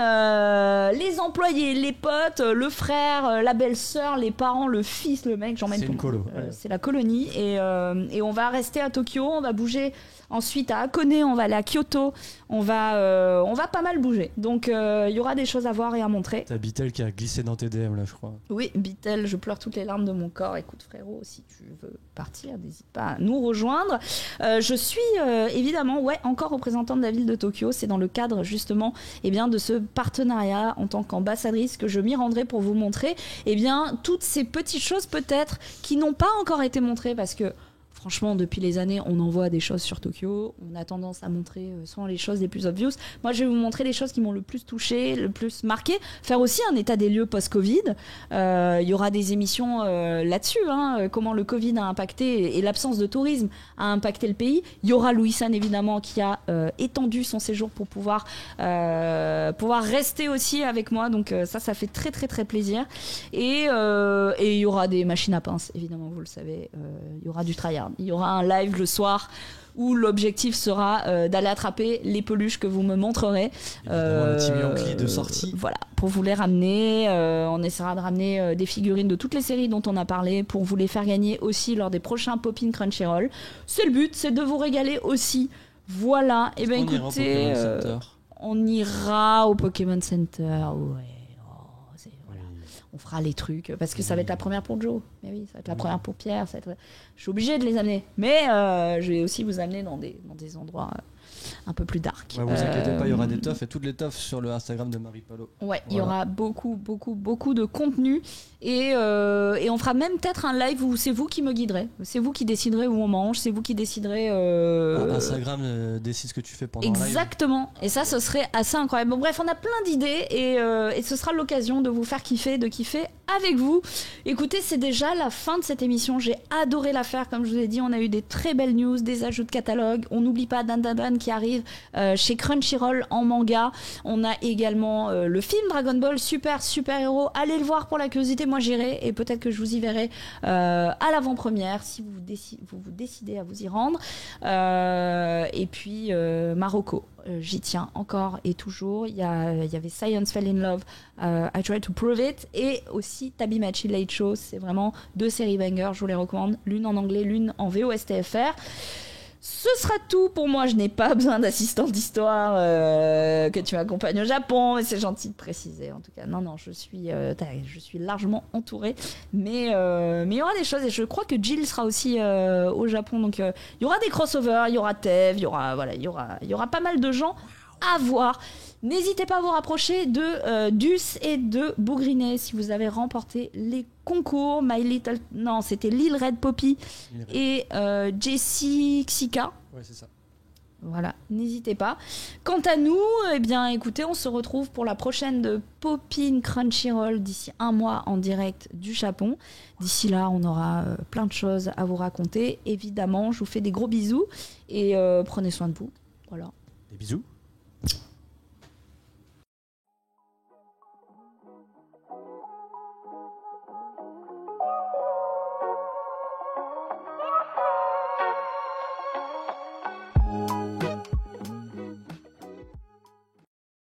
les employés, les potes, le frère, la belle-sœur, les parents, le fils, le mec. J'emmène tout le monde. C'est la colonie. Et on va rester à Tokyo. On va bouger ensuite à Hakone. On va aller à Kyoto. On va pas mal bouger. Donc il y aura des choses à voir et à montrer. T'as Beatle qui a glissé dans tes DM là, je crois. Oui, Beatle, je pleure toutes les larmes de mon corps. Écoute frérot, si tu veux partir, n'hésite pas à nous rejoindre. Je suis évidemment encore représentante de la ville de Tokyo. C'est dans le cadre justement de ce partenariat en tant qu'ambassadrice que je m'y rendrai pour vous montrer toutes ces petites choses peut-être qui n'ont pas encore été montrées parce que franchement, depuis les années, on en voit des choses sur Tokyo. On a tendance à montrer souvent les choses les plus obvious. Moi, je vais vous montrer les choses qui m'ont le plus touché, le plus marqué. Faire aussi un état des lieux post-Covid. Il y aura des émissions là-dessus. Comment le Covid a impacté et l'absence de tourisme a impacté le pays. Il y aura Louis-San, évidemment, qui a étendu son séjour pour pouvoir rester aussi avec moi. Donc ça fait très, très, très plaisir. Et il y aura des machines à pince, évidemment, vous le savez. Il y aura du tryhard. Il y aura un live le soir où l'objectif sera d'aller attraper les peluches que vous me montrerez. Le Team Yankee de sortie. Voilà, pour vous les ramener. On essaiera de ramener des figurines de toutes les séries dont on a parlé pour vous les faire gagner aussi lors des prochains Pop-in Crunchyroll. C'est le but, c'est de vous régaler aussi. Voilà, et écoutez, on ira au Pokémon Center. Ouais. On fera les trucs, parce que ça va être la première pour Joe. Mais oui, ça va être la première pour Pierre. Je suis obligée de les amener. Mais je vais aussi vous amener dans des endroits un peu plus dark. Ouais, vous inquiétez pas, il y aura des toffs et toutes les toffs sur le Instagram de Marie Palo. Ouais, il y aura beaucoup de contenu et on fera même peut-être un live où c'est vous qui me guiderez, c'est vous qui déciderez où on mange, c'est vous qui déciderez. Instagram décide ce que tu fais pendant le live. Exactement, et ça ce serait assez incroyable. Bon bref, on a plein d'idées et ce sera l'occasion de vous faire kiffer, de kiffer avec vous. Écoutez, c'est déjà la fin de cette émission, j'ai adoré la faire, comme je vous ai dit, on a eu des très belles news, des ajouts de catalogue, on n'oublie pas Dan Dan Dan qui arrive chez Crunchyroll en manga, on a également le film Dragon Ball Super héros, allez le voir pour la curiosité, moi j'irai et peut-être que je vous y verrai à l'avant-première si vous vous décidez à vous y rendre, et puis Marocco, j'y tiens encore et toujours. Il y avait Science Fell in Love, I Try to Prove It, et aussi Tabimachi Late Show. C'est vraiment 2 séries bangers, je vous les recommande, l'une en anglais, l'une en VOSTFR. Ce sera tout pour moi, je n'ai pas besoin d'assistant d'histoire que tu m'accompagnes au Japon, mais c'est gentil de préciser en tout cas. Non, je suis largement entourée, mais il y aura des choses et je crois que Jill sera aussi au Japon, donc il y aura des crossovers, il y aura Tev, il y aura pas mal de gens à voir. N'hésitez pas à vous rapprocher de Dus et de Bougrinet si vous avez remporté les concours. C'était Lil Red Poppy et Jessie Xika. Ouais, c'est ça. Voilà, n'hésitez pas. Quant à nous, eh bien, écoutez, on se retrouve pour la prochaine de Poppin Crunchyroll d'ici 1 mois en direct du Japon. D'ici là, on aura plein de choses à vous raconter. Évidemment, je vous fais des gros bisous et prenez soin de vous. Voilà. Des bisous.